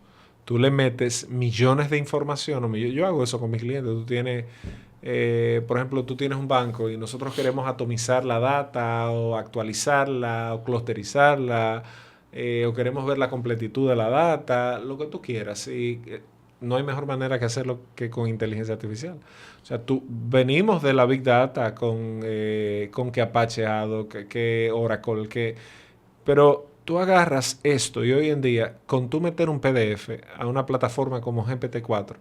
Tú le metes millones de información. Yo hago eso con mis clientes. Tú tienes... por ejemplo, tú tienes un banco y nosotros queremos atomizar la data o actualizarla o clusterizarla o queremos ver la completitud de la data, lo que tú quieras. Y no hay mejor manera que hacerlo que con inteligencia artificial. O sea, venimos de la Big Data con que Apache Hadoop, que Oracle, pero tú agarras esto y hoy en día, con tú meter un PDF a una plataforma como GPT-4,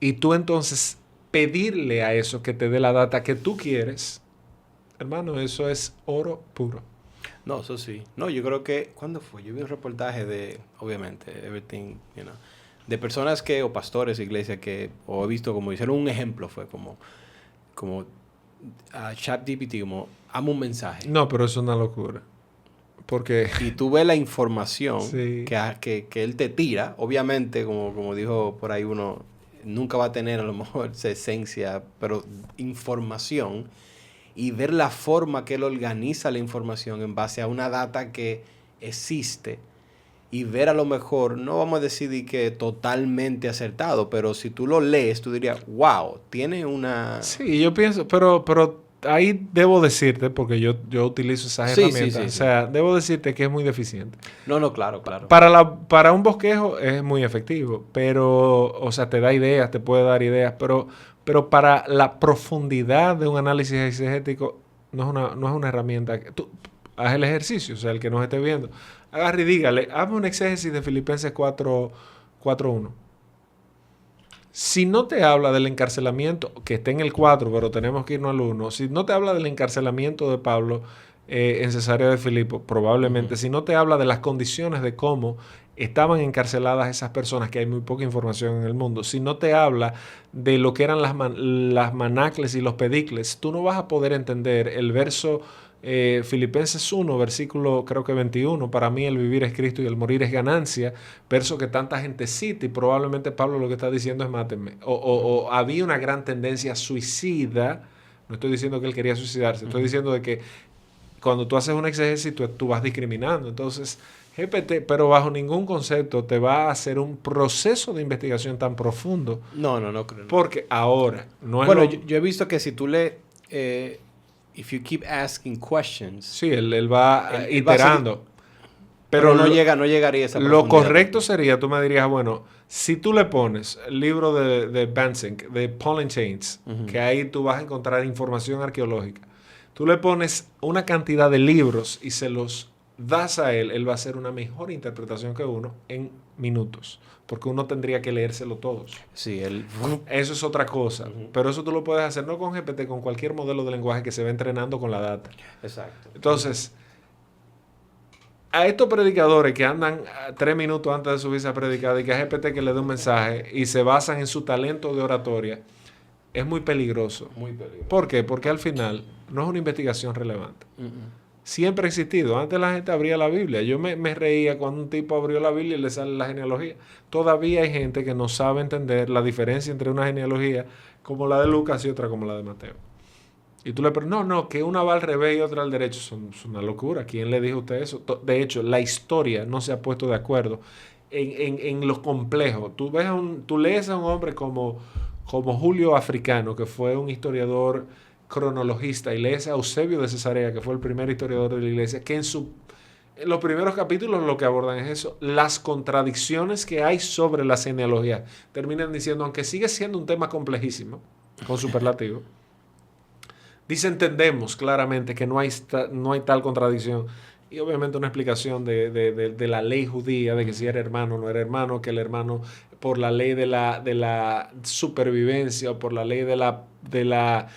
y tú entonces pedirle a eso que te dé la data que tú quieres, hermano, eso es oro puro. No, eso sí. No, yo creo que... ¿Cuándo fue? Yo vi un reportaje de, obviamente, Everything, de personas o pastores de iglesia o he visto como hicieron un ejemplo, fue como ChatGPT, como, hazme un mensaje. No, pero eso es una locura. Porque... Y tú ves la información sí. que él te tira, obviamente, como dijo por ahí uno... Nunca va a tener a lo mejor esa esencia, pero información, y ver la forma que él organiza la información en base a una data que existe, y ver a lo mejor, no vamos a decir que totalmente acertado, pero si tú lo lees, tú dirías, wow, tiene una... Sí, yo pienso, pero ahí debo decirte, porque yo utilizo esas herramientas, o sea, debo decirte que es muy deficiente. No, claro. Para un bosquejo es muy efectivo, pero, o sea, te da ideas, te puede dar ideas, pero para la profundidad de un análisis exegético no es una herramienta. Tú haz el ejercicio, o sea, el que nos esté viendo, agarre y dígale, hazme un exégesis de Filipenses 4:1. Si no te habla del encarcelamiento, que está en el 4, pero tenemos que irnos al 1. Si no te habla del encarcelamiento de Pablo en Cesarea de Filipo, probablemente. Si no te habla de las condiciones de cómo estaban encarceladas esas personas, que hay muy poca información en el mundo. Si no te habla de lo que eran las manacles y los pedicles, tú no vas a poder entender el verso Filipenses 1, versículo creo que 21, para mí el vivir es Cristo y el morir es ganancia, verso que tanta gente cita, y probablemente Pablo lo que está diciendo es mátenme, o había una gran tendencia suicida. No estoy diciendo que él quería suicidarse, estoy diciendo de que cuando tú haces un exégesis tú vas discriminando. Entonces GPT, pero bajo ningún concepto te va a hacer un proceso de investigación tan profundo. No creo. Porque ahora no es bueno, yo he visto que si tú le if you keep asking questions, Sí, él va él va a iterando. pero no llegaría a esa Lo profundidad. correcto sería, tú me dirías, bueno, si tú le pones el libro de Bansink, de Paul Chains, que ahí tú vas a encontrar información arqueológica, tú le pones una cantidad de libros y se los das a él va a hacer una mejor interpretación que uno en minutos, porque uno tendría que leérselo todos. Sí, Eso es otra cosa, pero eso tú lo puedes hacer no con GPT, con cualquier modelo de lenguaje que se va entrenando con la data. Exacto. Entonces, a estos predicadores que andan 3 minutos antes de subirse a predicar y que a GPT que le dé un mensaje y se basan en su talento de oratoria, es muy peligroso. Muy peligroso. ¿Por qué? Porque al final no es una investigación relevante. Siempre ha existido. Antes la gente abría la Biblia. Yo me reía cuando un tipo abrió la Biblia y le sale la genealogía. Todavía hay gente que no sabe entender la diferencia entre una genealogía como la de Lucas y otra como la de Mateo. Y tú le preguntas, no, que una va al revés y otra al derecho. Es una locura. ¿Quién le dijo a usted eso? De hecho, la historia no se ha puesto de acuerdo en lo complejo. Tú lees a un hombre como Julio Africano, que fue un historiador cronologista, y lees a Eusebio de Cesarea, que fue el primer historiador de la iglesia, que en los primeros capítulos lo que abordan es eso, las contradicciones que hay sobre la genealogía. Terminan diciendo, aunque sigue siendo un tema complejísimo, con superlativo, dice, entendemos claramente que no hay tal contradicción. Y obviamente una explicación de la ley judía, de que si era hermano o no era hermano, que el hermano por la ley de la supervivencia o por la ley de la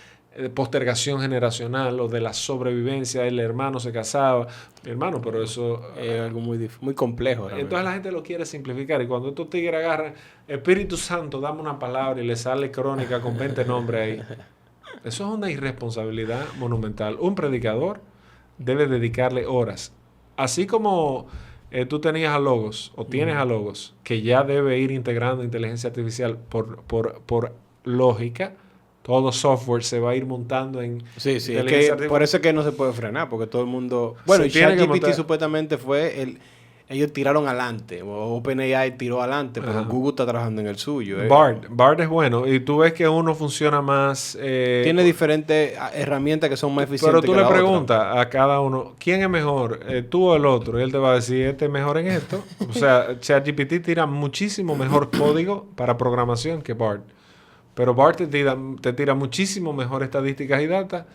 postergación generacional o de la sobrevivencia, el hermano se casaba. Mi hermano, pero eso es algo muy complejo. Realmente. Entonces la gente lo quiere simplificar y cuando estos tigres agarran, Espíritu Santo, dame una palabra y le sale crónica con 20 nombres ahí. Eso es una irresponsabilidad monumental. Un predicador debe dedicarle horas. Así como tú tenías a Logos o tienes a Logos, que ya debe ir integrando inteligencia artificial por lógica, todo software se va a ir montando en sí, es que por eso es que no se puede frenar, porque todo el mundo... Bueno, ChatGPT supuestamente fue ellos tiraron adelante, o OpenAI tiró adelante, pero Google está trabajando en el suyo. Bard es bueno, y tú ves que uno funciona más... tiene diferentes herramientas que son más eficientes. Pero tú le preguntas a cada uno, ¿quién es mejor, tú o el otro? Y él te va a decir, este es mejor en esto. O sea, ChatGPT tira muchísimo mejor código para programación que Bard. Pero Bard te tira muchísimo mejor estadísticas y data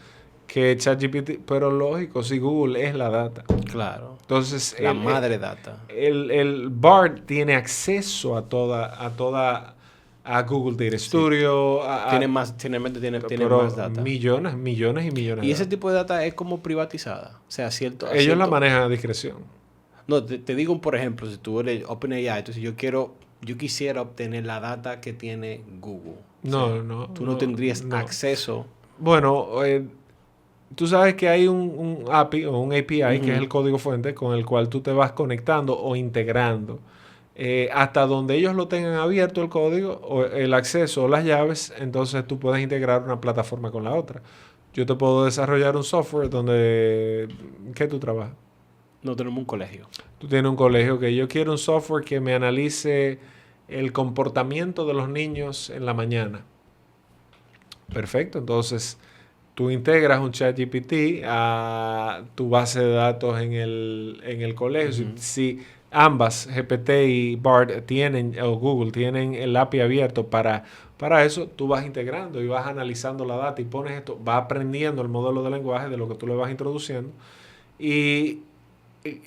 que ChatGPT, pero lógico, si Google es la data. Claro. Entonces, la madre data. El Bard tiene acceso a Google Data Studio. Sí. Tiene más data. Millones y millones. Y ese tipo de data es como privatizada. O sea, ellos la manejan a discreción. No, te digo, por ejemplo, si tú eres OpenAI, entonces yo quisiera obtener la data que tiene Google. No. Tú no tendrías acceso. Bueno, tú sabes que hay un API o un API, que es el código fuente, con el cual tú te vas conectando o integrando. Hasta donde ellos lo tengan abierto el código, o el acceso o las llaves, entonces tú puedes integrar una plataforma con la otra. Yo te puedo desarrollar un software donde... ¿Qué tú trabajas? No tenemos un colegio. Tú tienes un colegio que yo quiero un software que me analice el comportamiento de los niños en la mañana. Perfecto, entonces tú integras un ChatGPT a tu base de datos en el colegio. Si ambas, GPT y Bard o Google tienen el API abierto para eso, tú vas integrando y vas analizando la data y pones esto, va aprendiendo el modelo de lenguaje de lo que tú le vas introduciendo, y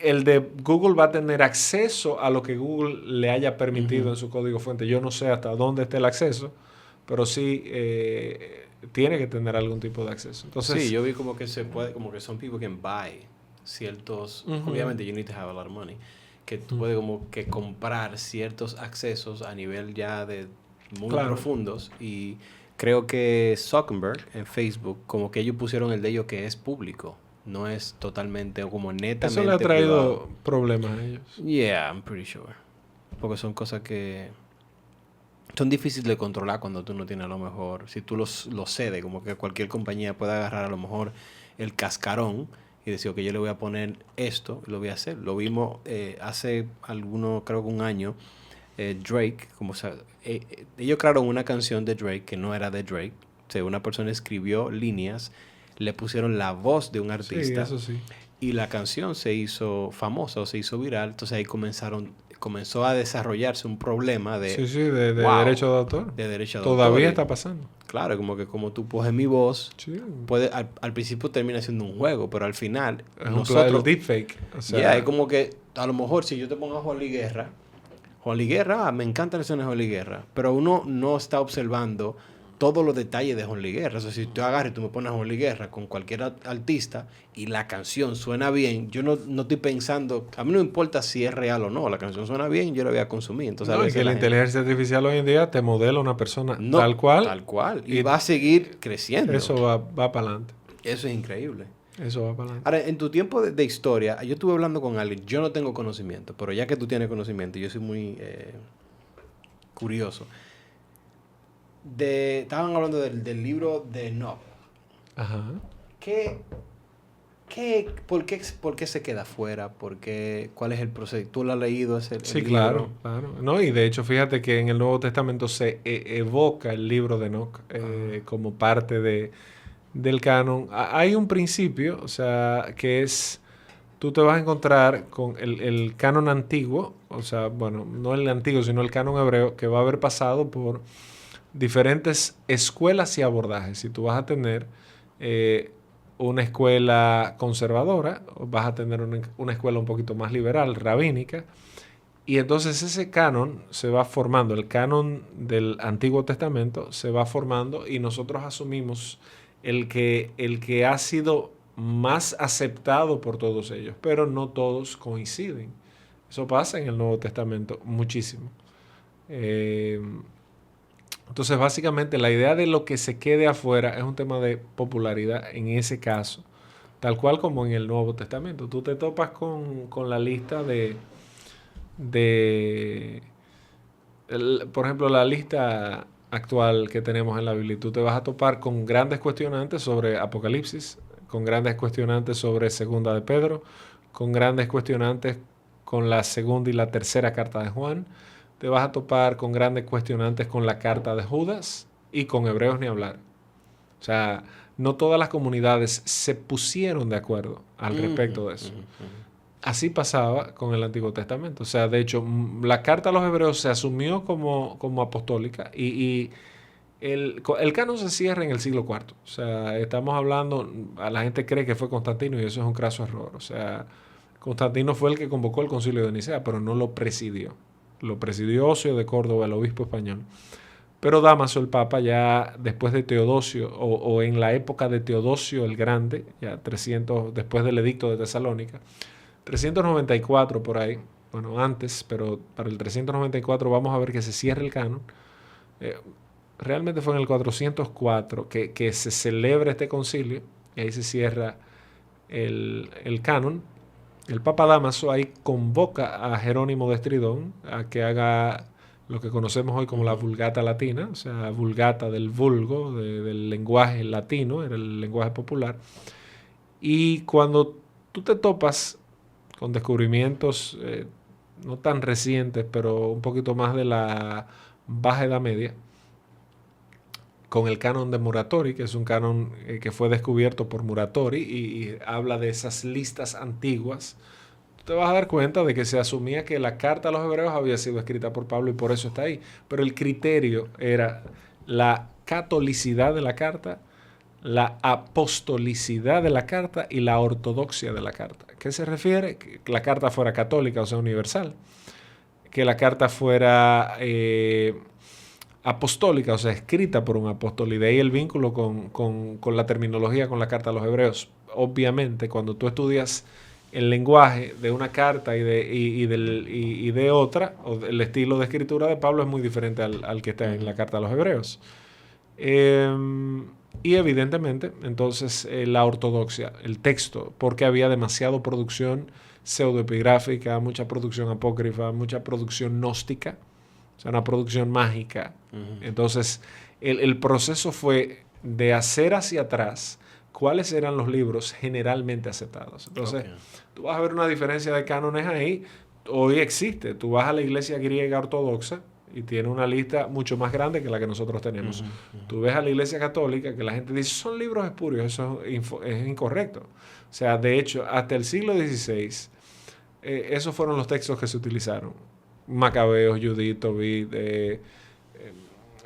el de Google va a tener acceso a lo que Google le haya permitido en su código fuente. Yo no sé hasta dónde esté el acceso, pero sí tiene que tener algún tipo de acceso. Entonces, sí, yo vi como que se puede, como que some people can buy ciertos, obviamente you need to have a lot of money, que tú puedes como que comprar ciertos accesos a nivel ya de muy profundos, y creo que Zuckerberg en Facebook, como que ellos pusieron el de ellos que es público. No es totalmente o como netamente eso le ha traído privado. Problemas a ellos. Yeah, I'm pretty sure. Porque son cosas que son difíciles de controlar cuando tú no tienes a lo mejor, si tú los cedes, como que cualquier compañía puede agarrar a lo mejor el cascarón y decir, ok, yo le voy a poner esto, lo voy a hacer. Lo vimos hace creo que un año, Drake, ellos crearon una canción de Drake que no era de Drake. O sea, una persona escribió líneas, le pusieron la voz de un Sí, artista eso sí. y la canción se hizo famosa o se hizo viral. Entonces ahí comenzó a desarrollarse un problema Sí, de, sí, de wow, derecho de autor. de derecho de autor. Todavía Y está pasando. claro, como tú coges mi voz, Sí. al principio termina siendo un juego, pero al final Es el nosotros, deepfake. O ya, es sea, como que a lo mejor si yo te pongo a Juan Luis Guerra, me encantan las canciones de Juan Luis Guerra, pero uno no está observando todos los detalles de Juan Luis Guerra. O sea, si tú agarras y tú me pones a Juan Luis Guerra con cualquier artista y la canción suena bien, yo no estoy pensando, a mí no me importa si es real o no, la canción suena bien, yo la voy a consumir. Entonces a no, y veces que la la gente, inteligencia artificial hoy en día te modela una persona no, tal cual tal cual, y y va a seguir creciendo. eso va para adelante. Eso es increíble. Eso va para adelante. Ahora, en tu tiempo de historia, yo estuve hablando con alguien, yo no tengo conocimiento, pero ya que tú tienes conocimiento, yo soy muy curioso. Estaban hablando del libro de Enoch. Ajá. ¿Por qué se queda fuera? ¿Cuál es el proceso? ¿Tú lo has leído el Sí, libro? claro, claro. No, y de hecho, fíjate que en el Nuevo Testamento se evoca el libro de Enoch como parte del canon. Hay un principio, o sea, que es, tú te vas a encontrar con el canon antiguo, o sea, bueno, no el antiguo, sino el canon hebreo, que va a haber pasado por diferentes escuelas y abordajes. Si tú vas a tener una escuela conservadora, o vas a tener una escuela un poquito más liberal, rabínica, y entonces ese canon se va formando, el canon del Antiguo Testamento se va formando y nosotros asumimos el que ha sido más aceptado por todos ellos, pero no todos coinciden. Eso pasa en el Nuevo Testamento muchísimo. Eh, entonces, básicamente, la idea de lo que se quede afuera es un tema de popularidad en ese caso, tal cual como en el Nuevo Testamento. Tú te topas con la lista de por ejemplo, la lista actual que tenemos en la Biblia. Tú te vas a topar con grandes cuestionantes sobre Apocalipsis, con grandes cuestionantes sobre Segunda de Pedro, con grandes cuestionantes con la segunda y la tercera carta de Juan. Te vas a topar con grandes cuestionantes con la carta de Judas y con Hebreos ni hablar. O sea, no todas las comunidades se pusieron de acuerdo al respecto de eso. Así pasaba con el Antiguo Testamento. O sea, de hecho, la carta a los hebreos se asumió como apostólica y el canon se cierra en el siglo IV. O sea, estamos hablando, a la gente cree que fue Constantino y eso es un craso error. O sea, Constantino fue el que convocó el concilio de Nicea, pero no lo presidió. Lo presidió Ocio de Córdoba, el obispo español. Pero Dámaso, el Papa, ya después de Teodosio, o en la época de Teodosio el Grande, ya 300, después del edicto de Tesalónica, 394 por ahí, bueno, antes, pero para el 394 vamos a ver que se cierra el canon. Realmente fue en el 404 que se celebra este concilio y ahí se cierra el canon. El Papa Dámaso ahí convoca a Jerónimo de Estridón a que haga lo que conocemos hoy como la Vulgata Latina, o sea, Vulgata del vulgo, del lenguaje latino, era el lenguaje popular. Y cuando tú te topas con descubrimientos no tan recientes, pero un poquito más de la Baja Edad Media, con el canon de Muratori, que es un canon que fue descubierto por Muratori y habla de esas listas antiguas, tú te vas a dar cuenta de que se asumía que la carta a los hebreos había sido escrita por Pablo y por eso está ahí. Pero el criterio era la catolicidad de la carta, la apostolicidad de la carta y la ortodoxia de la carta. ¿Qué se refiere? Que la carta fuera católica, o sea, universal. Que la carta fuera apostólica, o sea, escrita por un apóstol. Y de ahí el vínculo con la terminología, con la carta a los hebreos. Obviamente, cuando tú estudias el lenguaje de una carta y de otra, o el estilo de escritura de Pablo es muy diferente al que está en la carta a los hebreos. Y evidentemente, entonces, la ortodoxia, el texto, porque había demasiada producción pseudoepigráfica, mucha producción apócrifa, mucha producción gnóstica, o sea, una producción mágica. Entonces, el proceso fue de hacer hacia atrás cuáles eran los libros generalmente aceptados. Entonces, tú vas a ver una diferencia de cánones ahí. Hoy existe. Tú vas a la iglesia griega ortodoxa, y tiene una lista mucho más grande que la que nosotros tenemos. Tú ves a la Iglesia Católica que la gente dice son libros espurios, eso es incorrecto. O sea, de hecho, hasta el siglo XVI, esos fueron los textos que se utilizaron. Macabeos, Judith, Tobit,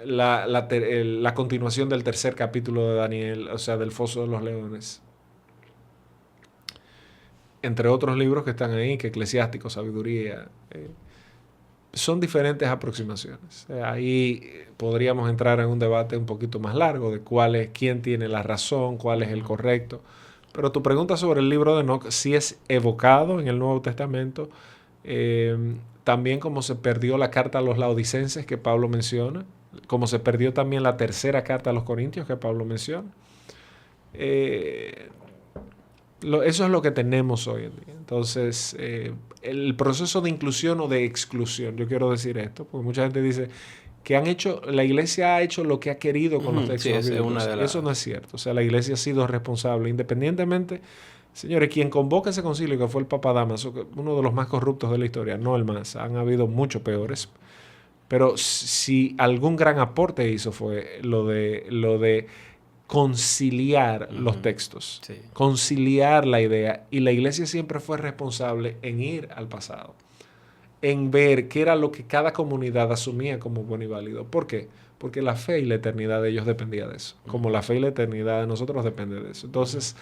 la continuación del tercer capítulo de Daniel, o sea, del Foso de los Leones. Entre otros libros que están ahí, que Eclesiástico, Sabiduría, son diferentes aproximaciones. Ahí podríamos entrar en un debate un poquito más largo de quién tiene la razón, cuál es el correcto. Pero tu pregunta sobre el libro de Enoc sí es evocado en el Nuevo Testamento. También como se perdió la carta a los laodicenses que Pablo menciona, como se perdió también la tercera carta a los corintios que Pablo menciona. Eso es lo que tenemos hoy en día. Entonces, el proceso de inclusión o de exclusión, yo quiero decir esto, porque mucha gente dice que la iglesia ha hecho lo que ha querido con los textos bíblicos. Eso no es cierto. O sea, la iglesia ha sido responsable, independientemente. Señores, quien convoca ese concilio, que fue el Papa Dámaso, uno de los más corruptos de la historia, no el más, han habido muchos peores, pero si algún gran aporte hizo fue lo de conciliar los textos, conciliar la idea, y la iglesia siempre fue responsable en ir al pasado, en ver qué era lo que cada comunidad asumía como bueno y válido. ¿Por qué? Porque la fe y la eternidad de ellos dependía de eso, como la fe y la eternidad de nosotros depende de eso. Entonces,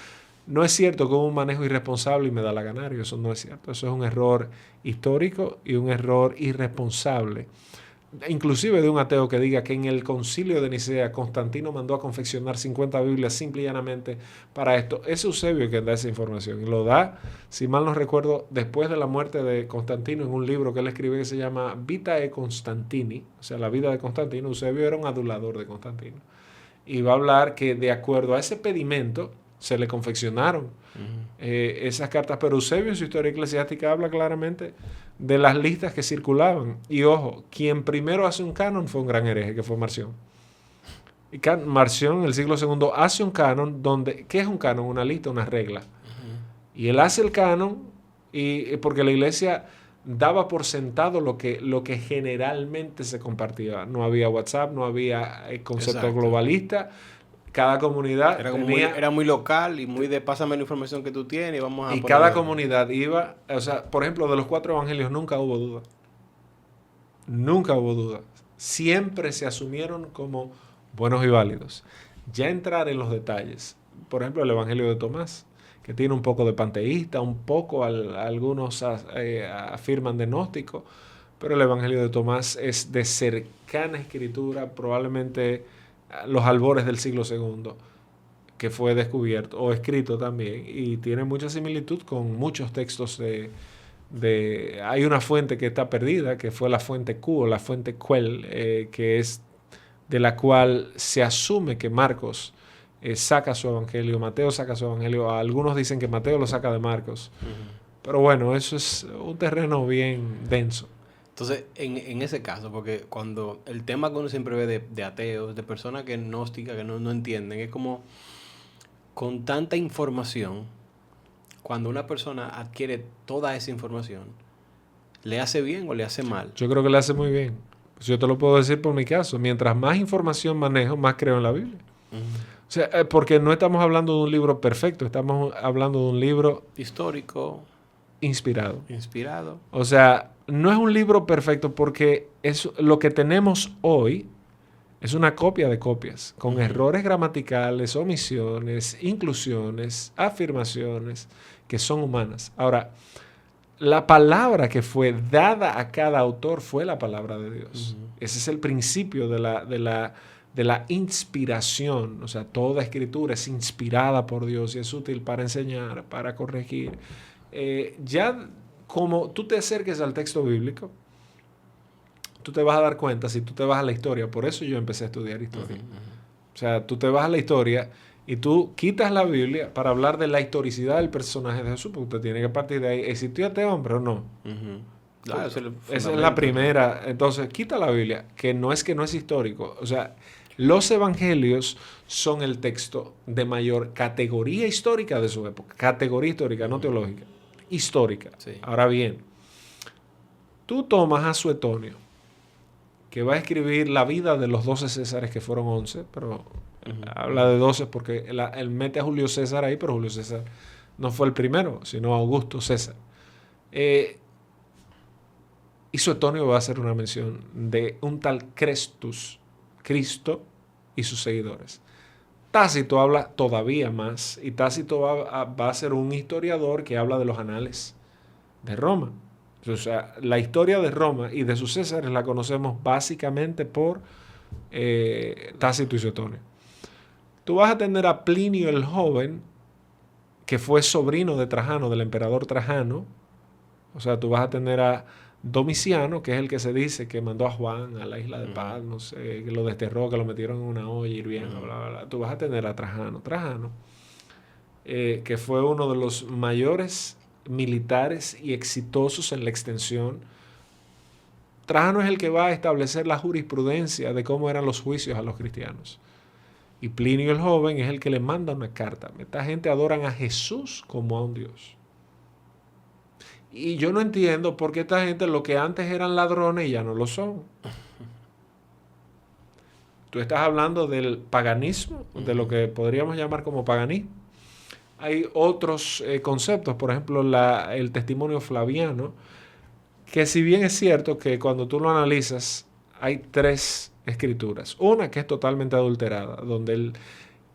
no es cierto que hubo un manejo irresponsable y me da la ganario, eso no es cierto. Eso es un error histórico y un error irresponsable. Inclusive de un ateo que diga que en el concilio de Nicea Constantino mandó a confeccionar 50 Biblias simple y llanamente para esto. Es Eusebio quien da esa información y lo da, si mal no recuerdo, después de la muerte de Constantino, en un libro que él escribe que se llama Vitae Constantini, o sea, la vida de Constantino. Eusebio era un adulador de Constantino y va a hablar que de acuerdo a ese pedimento se le confeccionaron esas cartas, pero Eusebio en su historia eclesiástica habla claramente de las listas que circulaban. Y ojo, quien primero hace un canon fue un gran hereje, que fue Marción. Y Marción en el siglo II hace un canon donde, ¿qué es un canon? Una lista, una regla. Y él hace el canon porque la iglesia daba por sentado lo que generalmente se compartía. No había WhatsApp, no había concepto globalista. Cada comunidad era muy local y muy de pásame la información que tú tienes y vamos a... Y cada comunidad iba... O sea, por ejemplo, de los 4 evangelios nunca hubo duda. Nunca hubo duda. Siempre se asumieron como buenos y válidos. Ya entrar en los detalles. Por ejemplo, el evangelio de Tomás, que tiene un poco de panteísta, un poco algunos afirman de gnóstico, pero el evangelio de Tomás es de cercana escritura, probablemente los albores del siglo II, que fue descubierto o escrito también, y tiene mucha similitud con muchos textos hay una fuente que está perdida, que fue la fuente Q o la fuente Quell, que es de la cual se asume que Marcos saca su evangelio, Mateo saca su evangelio. Algunos dicen que Mateo lo saca de Marcos. Pero bueno, eso es un terreno bien denso. Entonces, en ese caso, porque cuando el tema que uno siempre ve de ateos, de personas que gnósticas, que no entienden, es como con tanta información, cuando una persona adquiere toda esa información, ¿le hace bien o le hace mal? Yo creo que le hace muy bien. Pues yo te lo puedo decir por mi caso. Mientras más información manejo, más creo en la Biblia. O sea, porque no estamos hablando de un libro perfecto, estamos hablando de un libro histórico, inspirado. O sea, no es un libro perfecto porque lo que tenemos hoy es una copia de copias, con errores gramaticales, omisiones, inclusiones, afirmaciones que son humanas. Ahora, la palabra que fue dada a cada autor fue la palabra de Dios. Ese es el principio de la inspiración. O sea, toda escritura es inspirada por Dios y es útil para enseñar, para corregir. Ya como tú te acerques al texto bíblico, tú te vas a dar cuenta, si tú te vas a la historia, por eso yo empecé a estudiar historia. O sea, tú te vas a la historia y tú quitas la Biblia para hablar de la historicidad del personaje de Jesús, porque usted tiene que partir de ahí. ¿Existió este hombre o no? Claro, esa es la primera. Entonces, quita la Biblia, que no es histórico. O sea, los evangelios son el texto de mayor categoría histórica de su época. Categoría histórica, no teológica. Histórica. Sí. Ahora bien, tú tomas a Suetonio que va a escribir la vida de los 12 Césares, que fueron 11, pero habla de 12 porque él mete a Julio César ahí, pero Julio César no fue el primero, sino Augusto César. Y Suetonio va a hacer una mención de un tal Cristo y sus seguidores. Tácito habla todavía más, y Tácito va a ser un historiador que habla de los anales de Roma. O sea, la historia de Roma y de sus Césares la conocemos básicamente por Tácito y Suetonio. Tú vas a tener a Plinio el Joven, que fue sobrino de Trajano, del emperador Trajano. O sea, tú vas a tener a Domiciano, que es el que se dice que mandó a Juan a la isla de Patmos, que lo desterró, que lo metieron en una olla hirviendo, bla, bla, bla. Tú vas a tener a Trajano. Trajano, que fue uno de los mayores militares y exitosos en la extensión. Trajano es el que va a establecer la jurisprudencia de cómo eran los juicios a los cristianos. Y Plinio el Joven es el que le manda una carta. Esta gente adoran a Jesús como a un Dios. Y yo no entiendo por qué esta gente, lo que antes eran ladrones, ya no lo son. Tú estás hablando del paganismo, de lo que podríamos llamar como paganismo. Hay otros conceptos, por ejemplo, el testimonio flaviano, que si bien es cierto que cuando tú lo analizas, hay 3 escrituras. Una que es totalmente adulterada, donde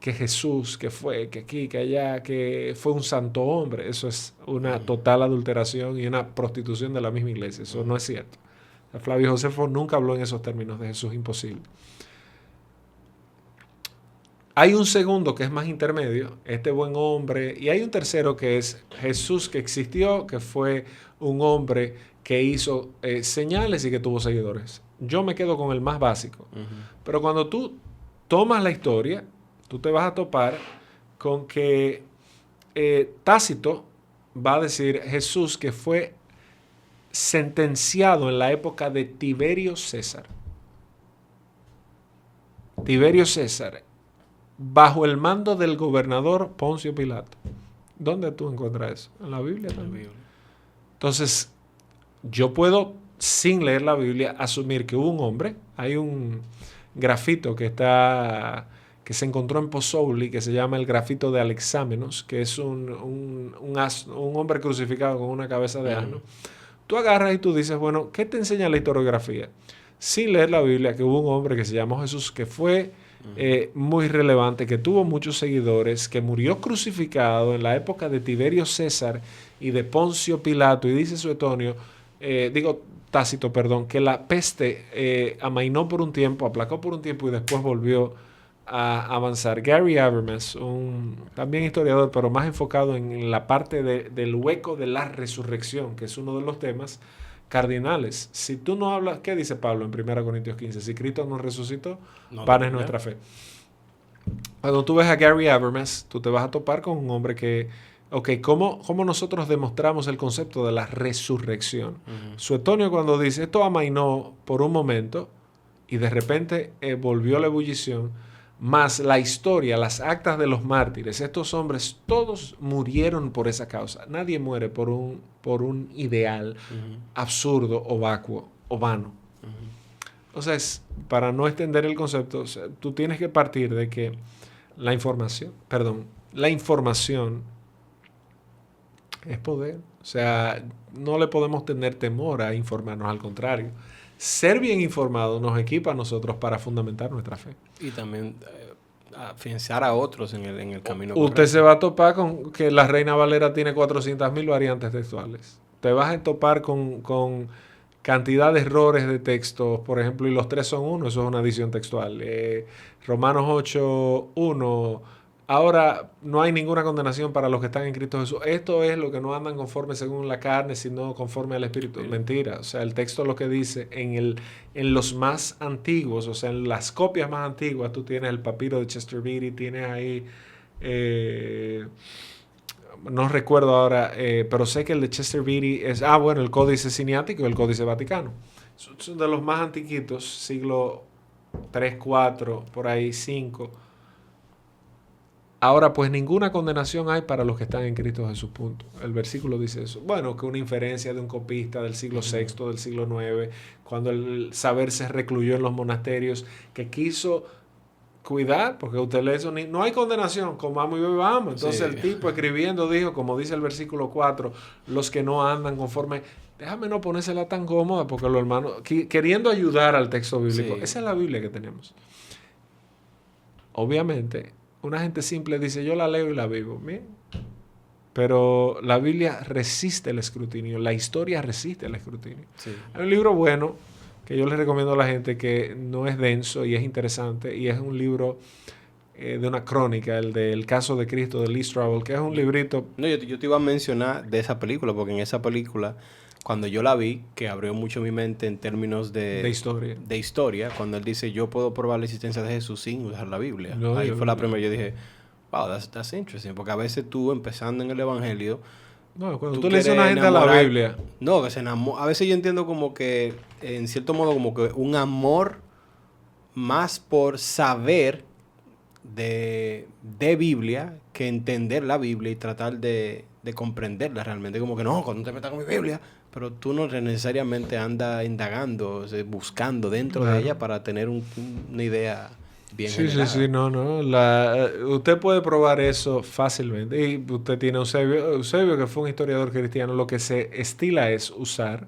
que Jesús, que fue, que aquí, que allá, que fue un santo hombre. Eso es una total adulteración y una prostitución de la misma iglesia. Eso no es cierto. Flavio Josefo nunca habló en esos términos de Jesús, imposible. Hay un segundo que es más intermedio, este buen hombre, y hay un tercero que es Jesús, que existió, que fue un hombre que hizo señales y que tuvo seguidores. Yo me quedo con el más básico. Pero cuando tú tomas la historia, tú te vas a topar con que Tácito va a decir Jesús que fue sentenciado en la época de Tiberio César. Tiberio César, bajo el mando del gobernador Poncio Pilato. ¿Dónde tú encuentras eso? En la Biblia también. Entonces, yo puedo, sin leer la Biblia, asumir que hubo un hombre. Hay un grafito que se encontró en Pozzuoli, que se llama el grafito de Alexámenos, que es un hombre crucificado con una cabeza de asno. Tú agarras y tú dices, bueno, ¿qué te enseña la historiografía? Sin leer la Biblia, que hubo un hombre que se llamó Jesús, que fue muy relevante, que tuvo muchos seguidores, que murió crucificado en la época de Tiberio César y de Poncio Pilato, y dice Suetonio, Tácito, perdón, que la peste amainó por un tiempo, aplacó por un tiempo y después volvió a avanzar. Gary Habermas, también historiador, pero más enfocado en la parte del hueco de la resurrección, que es uno de los temas cardinales. Si tú no hablas, ¿qué dice Pablo en 1 Corintios 15? Si Cristo no resucitó, vana es nuestra fe. Cuando tú ves a Gary Habermas, tú te vas a topar con un hombre que, ¿cómo nosotros demostramos el concepto de la resurrección? Suetonio, cuando dice, esto amainó por un momento y de repente volvió la ebullición, más la historia, las actas de los mártires, estos hombres todos murieron por esa causa. Nadie muere por un ideal absurdo o vacuo o vano. Entonces, para no extender el concepto, o sea, tú tienes que partir de que la información es poder. O sea, no le podemos tener temor a informarnos, al contrario. Ser bien informado nos equipa a nosotros para fundamentar nuestra fe. Y también afianzar a otros en el camino correcto. Usted se va a topar con que la Reina Valera tiene 400,000 variantes textuales. Te vas a topar con cantidad de errores de texto, por ejemplo, y los 3 son 1, eso es una adición textual. Romanos 8:1, ahora no hay ninguna condenación para los que están en Cristo Jesús. Esto es lo que no andan conforme según la carne, sino conforme al Espíritu. Sí. Mentira. O sea, el texto lo que dice en los más antiguos, o sea, en las copias más antiguas, tú tienes el papiro de Chester Beatty, tienes ahí, no recuerdo ahora, pero sé que el de Chester Beatty es, el Códice Siniático y el Códice Vaticano. Son de los más antiquitos, siglo 3, 4, por ahí 5. Ahora, pues ninguna condenación hay para los que están en Cristo Jesús, punto. El versículo dice eso. Bueno, que una inferencia de un copista del siglo VI, del siglo IX, cuando el saber se recluyó en los monasterios, que quiso cuidar, porque usted lee eso, no hay condenación, comamos y bebamos. Entonces el tipo escribiendo dijo, como dice el versículo 4, los que no andan conforme, déjame no ponérsela tan cómoda, porque los hermanos, queriendo ayudar al texto bíblico, esa es la Biblia que tenemos. Obviamente, una gente simple dice, yo la leo y la vivo, bien. Pero la Biblia resiste el escrutinio, la historia resiste el escrutinio. Sí. Hay un libro bueno que yo les recomiendo a la gente que no es denso y es interesante, y es un libro de una crónica, el del caso de Cristo de Lee Strobel, que es un librito... No, yo te iba a mencionar de esa película, porque en esa película, cuando yo la vi, que abrió mucho mi mente en términos de historia, cuando él dice, yo puedo probar la existencia de Jesús sin usar la Biblia. No, ahí fue la primera, yo dije, wow, that's interesting, porque a veces tú, empezando en el Evangelio... No, cuando tú le dices a una gente a la Biblia... No, que se enamora. A veces yo entiendo como que, en cierto modo, como que un amor más por saber de Biblia que entender la Biblia y tratar de comprenderla realmente. Como que no, cuando te metas con mi Biblia, pero tú no necesariamente andas indagando, o sea, buscando dentro de ella para tener una idea bien generada. Sí, no. Usted puede probar eso fácilmente. Y usted tiene a Eusebio, que fue un historiador cristiano. Lo que se estila es usar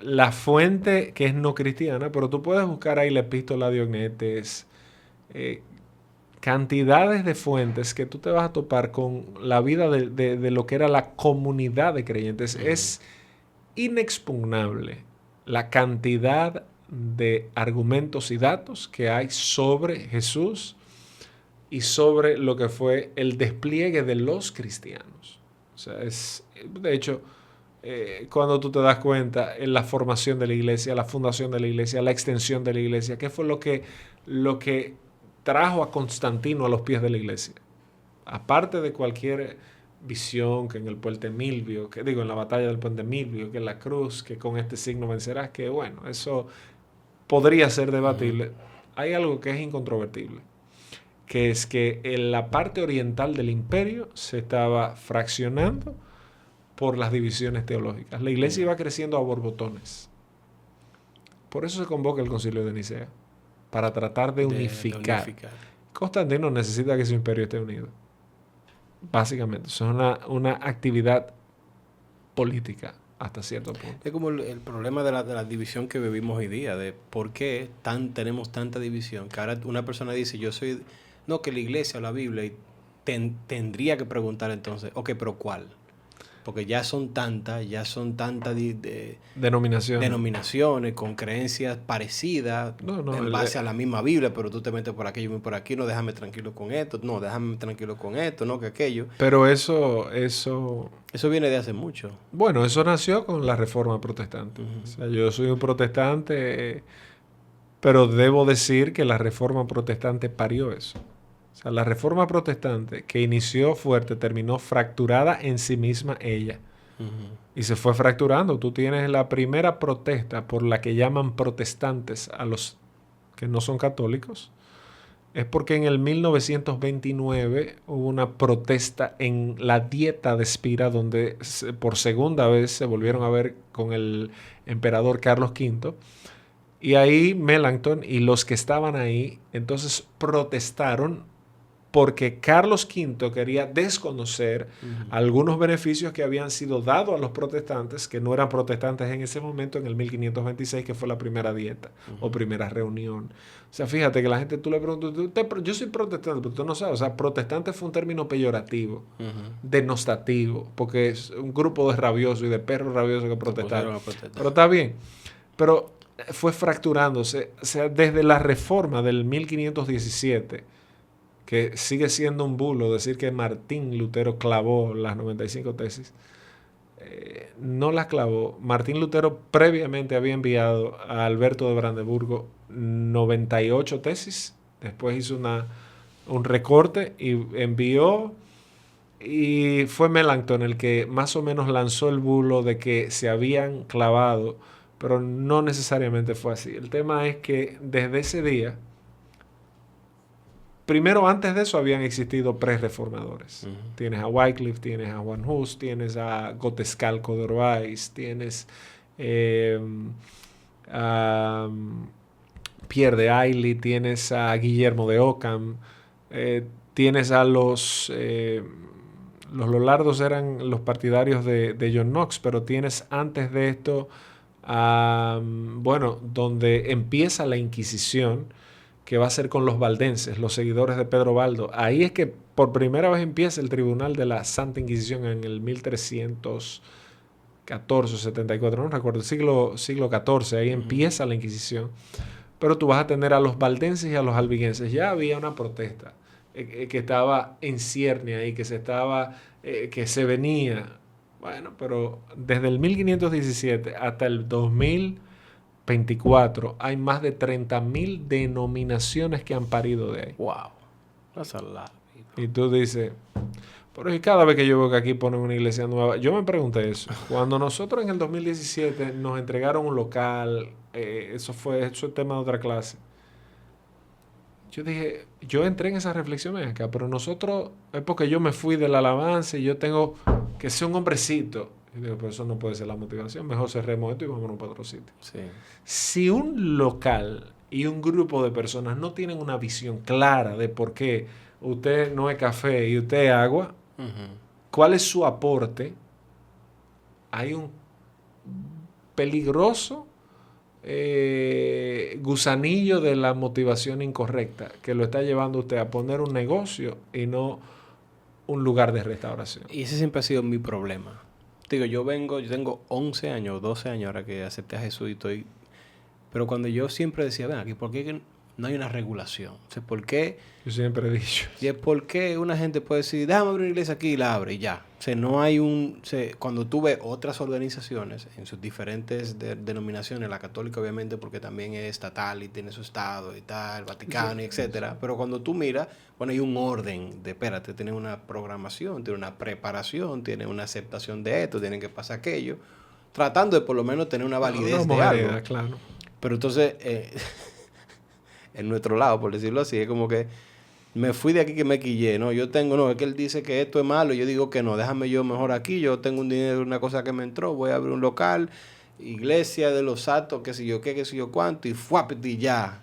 la fuente que es no cristiana, pero tú puedes buscar ahí la epístola de Diognetes, cantidades de fuentes que tú te vas a topar con la vida de lo que era la comunidad de creyentes. Es inexpugnable la cantidad de argumentos y datos que hay sobre Jesús y sobre lo que fue el despliegue de los cristianos. O sea, de hecho, cuando tú te das cuenta en la formación de la iglesia, la fundación de la iglesia, la extensión de la iglesia, ¿qué fue lo que trajo a Constantino a los pies de la iglesia? Aparte de cualquier visión que en el puente Milvio, en la batalla del puente Milvio, que en la cruz, que con este signo vencerás, que bueno, eso podría ser debatible. Hay algo que es incontrovertible, que es que en la parte oriental del imperio se estaba fraccionando por las divisiones teológicas. La iglesia iba creciendo a borbotones. Por eso se convoca el Concilio de Nicea, para tratar de unificar. Constantino necesita que su imperio esté unido. Básicamente, eso es una actividad política hasta cierto punto. Es como el problema de la división que vivimos hoy día, de por qué tenemos tanta división, que ahora una persona dice, que la iglesia o la Biblia, y tendría que preguntar entonces, ok, pero ¿cuál? Porque ya son tantas denominaciones con creencias parecidas en base a la misma Biblia, pero tú te metes por aquí, yo me por aquí, no, déjame tranquilo con esto, no, déjame tranquilo con esto, no, que aquello. Pero eso viene de hace mucho. Bueno, eso nació con la Reforma Protestante. O sea, yo soy un protestante, pero debo decir que la Reforma Protestante parió eso. O sea, la Reforma Protestante, que inició fuerte, terminó fracturada en sí misma ella. Y se fue fracturando. Tú tienes la primera protesta por la que llaman protestantes a los que no son católicos. Es porque en el 1929 hubo una protesta en la Dieta de Spira, donde por segunda vez se volvieron a ver con el emperador Carlos V. Y ahí Melanchthon y los que estaban ahí entonces protestaron porque Carlos V quería desconocer algunos beneficios que habían sido dados a los protestantes, que no eran protestantes en ese momento, en el 1526, que fue la primera dieta o primera reunión. O sea, fíjate que la gente, tú le preguntas, yo soy protestante, pero tú no sabes. O sea, protestante fue un término peyorativo, denostativo, porque es un grupo de rabiosos y de perros rabiosos que protestaron. Pero está bien. Pero fue fracturándose. O sea, desde la reforma del 1517, que sigue siendo un bulo decir que Martín Lutero clavó las 95 tesis. No las clavó. Martín Lutero previamente había enviado a Alberto de Brandeburgo 98 tesis. Después hizo un recorte y envió. Y fue Melanchthon el que más o menos lanzó el bulo de que se habían clavado, pero no necesariamente fue así. El tema es que desde ese día primero, antes de eso, habían existido pre-reformadores. Ujú. Tienes a Wycliffe, tienes a Juan Hus, tienes a Gotescalco de Orvais, tienes a Pierre de Ailly, tienes a Guillermo de Ockham, tienes a los Lollardos eran los partidarios de John Knox, pero tienes antes de esto, bueno, donde empieza la Inquisición, que va a ser con los valdenses, los seguidores de Pedro Baldo. Ahí es que por primera vez empieza el tribunal de la Santa Inquisición en el 1314 o 74, no recuerdo, siglo XIV, ahí empieza la Inquisición. Pero tú vas a tener a los valdenses y a los albigenses. Ya había una protesta que estaba en cierne ahí, que se venía. Bueno, pero desde el 1517 hasta el 2024 hay más de 30.000 denominaciones que han parido de ahí. Wow. That's a lot, people. Y tú dices, pero y cada vez que yo veo que aquí ponen una iglesia nueva, yo me pregunté eso. Cuando nosotros en el 2017 nos entregaron un local, eso es tema de otra clase. Yo dije, yo entré en esa reflexión acá, pero nosotros, es porque yo me fui de la alabanza y yo tengo que ser un hombrecito. Y digo, pero eso no puede ser la motivación, mejor cerremos esto y vámonos para otro sitio. Sí. Si un local y un grupo de personas no tienen una visión clara de por qué usted no es café y usted es agua, ¿cuál es su aporte? Hay un peligroso gusanillo de la motivación incorrecta que lo está llevando usted a poner un negocio y no un lugar de restauración. Y ese siempre ha sido mi problema. Digo, yo tengo 11 años, 12 años ahora que acepté a Jesús y estoy... Pero cuando yo siempre decía, ven aquí, ¿por qué no hay una regulación? O sea, ¿por qué? Yo siempre he dicho. Y es por qué una gente puede decir, déjame abrir una iglesia aquí y la abre y ya. O sea, no hay un... O sea, cuando tú ves otras organizaciones en sus diferentes denominaciones, la católica obviamente porque también es estatal y tiene su estado y tal, el Vaticano y etcétera. Pero cuando tú miras, bueno, hay un orden de, espérate, tiene una programación, tiene una preparación, tiene una aceptación de esto, tienen que pasar aquello, tratando de por lo menos tener una validez de algo. Claro. Pero entonces, en nuestro lado, por decirlo así, es como que me fui de aquí que me quillé, ¿no? Es que él dice que esto es malo, yo digo que no, déjame yo mejor aquí, yo tengo un dinero, una cosa que me entró, voy a abrir un local, iglesia de los santos, qué sé yo qué, qué sé yo cuánto, y fuapiti, ya.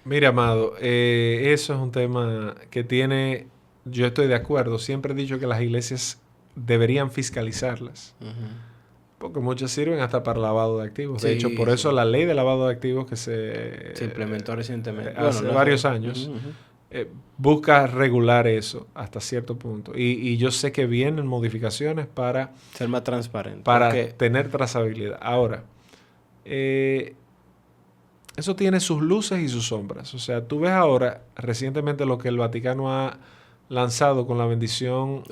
Mira, amado, eso es un tema que yo estoy de acuerdo, siempre he dicho que las iglesias deberían fiscalizarlas. Porque muchas sirven hasta para lavado de activos. De hecho, por eso la ley de lavado de activos que se implementó recientemente. Hace varios años, busca regular eso hasta cierto punto. Y yo sé que vienen modificaciones para... ser más transparente. Para tener trazabilidad. Ahora, eso tiene sus luces y sus sombras. O sea, tú ves ahora, recientemente, lo que el Vaticano ha lanzado con la bendición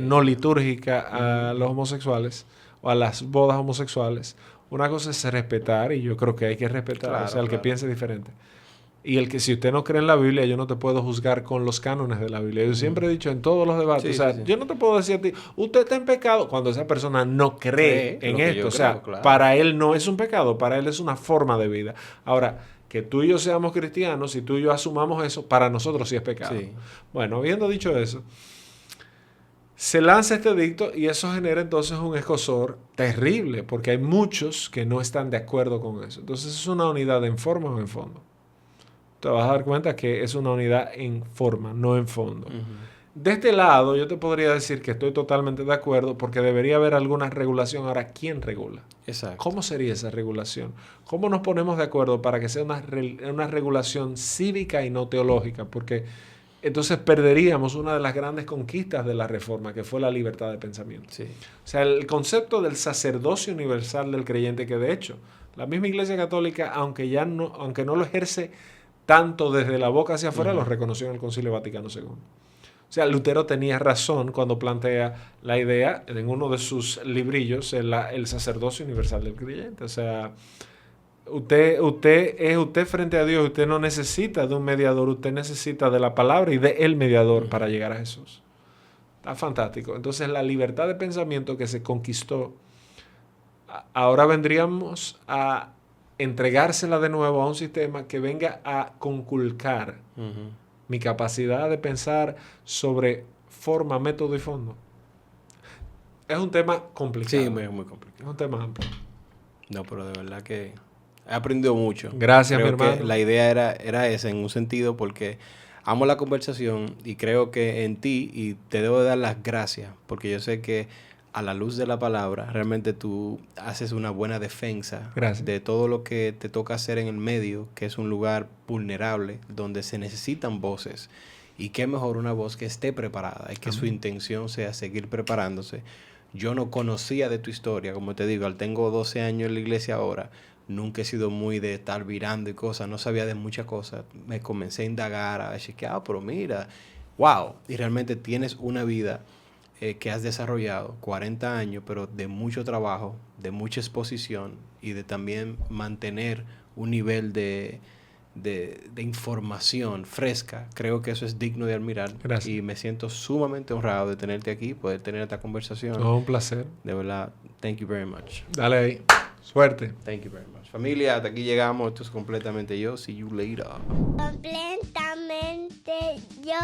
no litúrgica a los homosexuales o a las bodas homosexuales. Una cosa es respetar, y yo creo que hay que respetar, claro, o sea, el que piense diferente. Y el que si usted no cree en la Biblia, yo no te puedo juzgar con los cánones de la Biblia. Yo siempre he dicho en todos los debates, yo no te puedo decir a ti, usted está en pecado, cuando esa persona no cree en esto. O sea, claro, para él no es un pecado, para él es una forma de vida. Ahora, que tú y yo seamos cristianos, si tú y yo asumamos eso, para nosotros sí es pecado. Sí. Bueno, habiendo dicho eso, se lanza este edicto y eso genera entonces un escozor terrible, porque hay muchos que no están de acuerdo con eso. Entonces es una unidad en forma o en fondo. Te vas a dar cuenta que es una unidad en forma, no en fondo. De este lado, yo te podría decir que estoy totalmente de acuerdo porque debería haber alguna regulación. Ahora, ¿quién regula? Exacto. ¿Cómo sería esa regulación? ¿Cómo nos ponemos de acuerdo para que sea una regulación cívica y no teológica? Porque entonces perderíamos una de las grandes conquistas de la Reforma, que fue la libertad de pensamiento. Sí. O sea, el concepto del sacerdocio universal del creyente, que de hecho la misma Iglesia Católica, aunque no lo ejerce tanto desde la boca hacia afuera, lo reconoció en el Concilio Vaticano II. O sea, Lutero tenía razón cuando plantea la idea en uno de sus librillos, el sacerdocio universal del creyente. O sea, usted frente a Dios, usted no necesita de un mediador, usted necesita de la palabra y de el mediador para llegar a Jesús. Está fantástico. Entonces, la libertad de pensamiento que se conquistó, ahora vendríamos a entregársela de nuevo a un sistema que venga a conculcar mi capacidad de pensar sobre forma, método y fondo. Es un tema complicado. Sí, muy complicado. Es un tema amplio. No, pero de verdad que he aprendido mucho. Gracias, Creo mi hermano. que la idea era esa en un sentido porque amo la conversación y creo que en ti, y te debo de dar las gracias, porque yo sé que a la luz de la palabra, realmente tú haces una buena defensa Gracias. de todo lo que te toca hacer en el medio, que es un lugar vulnerable, donde se necesitan voces. Y qué mejor una voz que esté preparada y que su intención sea seguir preparándose. Yo no conocía de tu historia, como te digo, tengo 12 años en la iglesia ahora, nunca he sido muy de estar virando y cosas, no sabía de muchas cosas. Me comencé a indagar, a decir que, pero mira, wow, y realmente tienes una vida que has desarrollado, 40 años, pero de mucho trabajo, de mucha exposición y de también mantener un nivel de información fresca. Creo que eso es digno de admirar. Gracias. Y me siento sumamente honrado de tenerte aquí, poder tener esta conversación. No, un placer. De verdad, thank you very much. Dale ahí. Suerte. Thank you very much. Familia, hasta aquí llegamos. Esto es completamente yo. See you later. Completamente yo.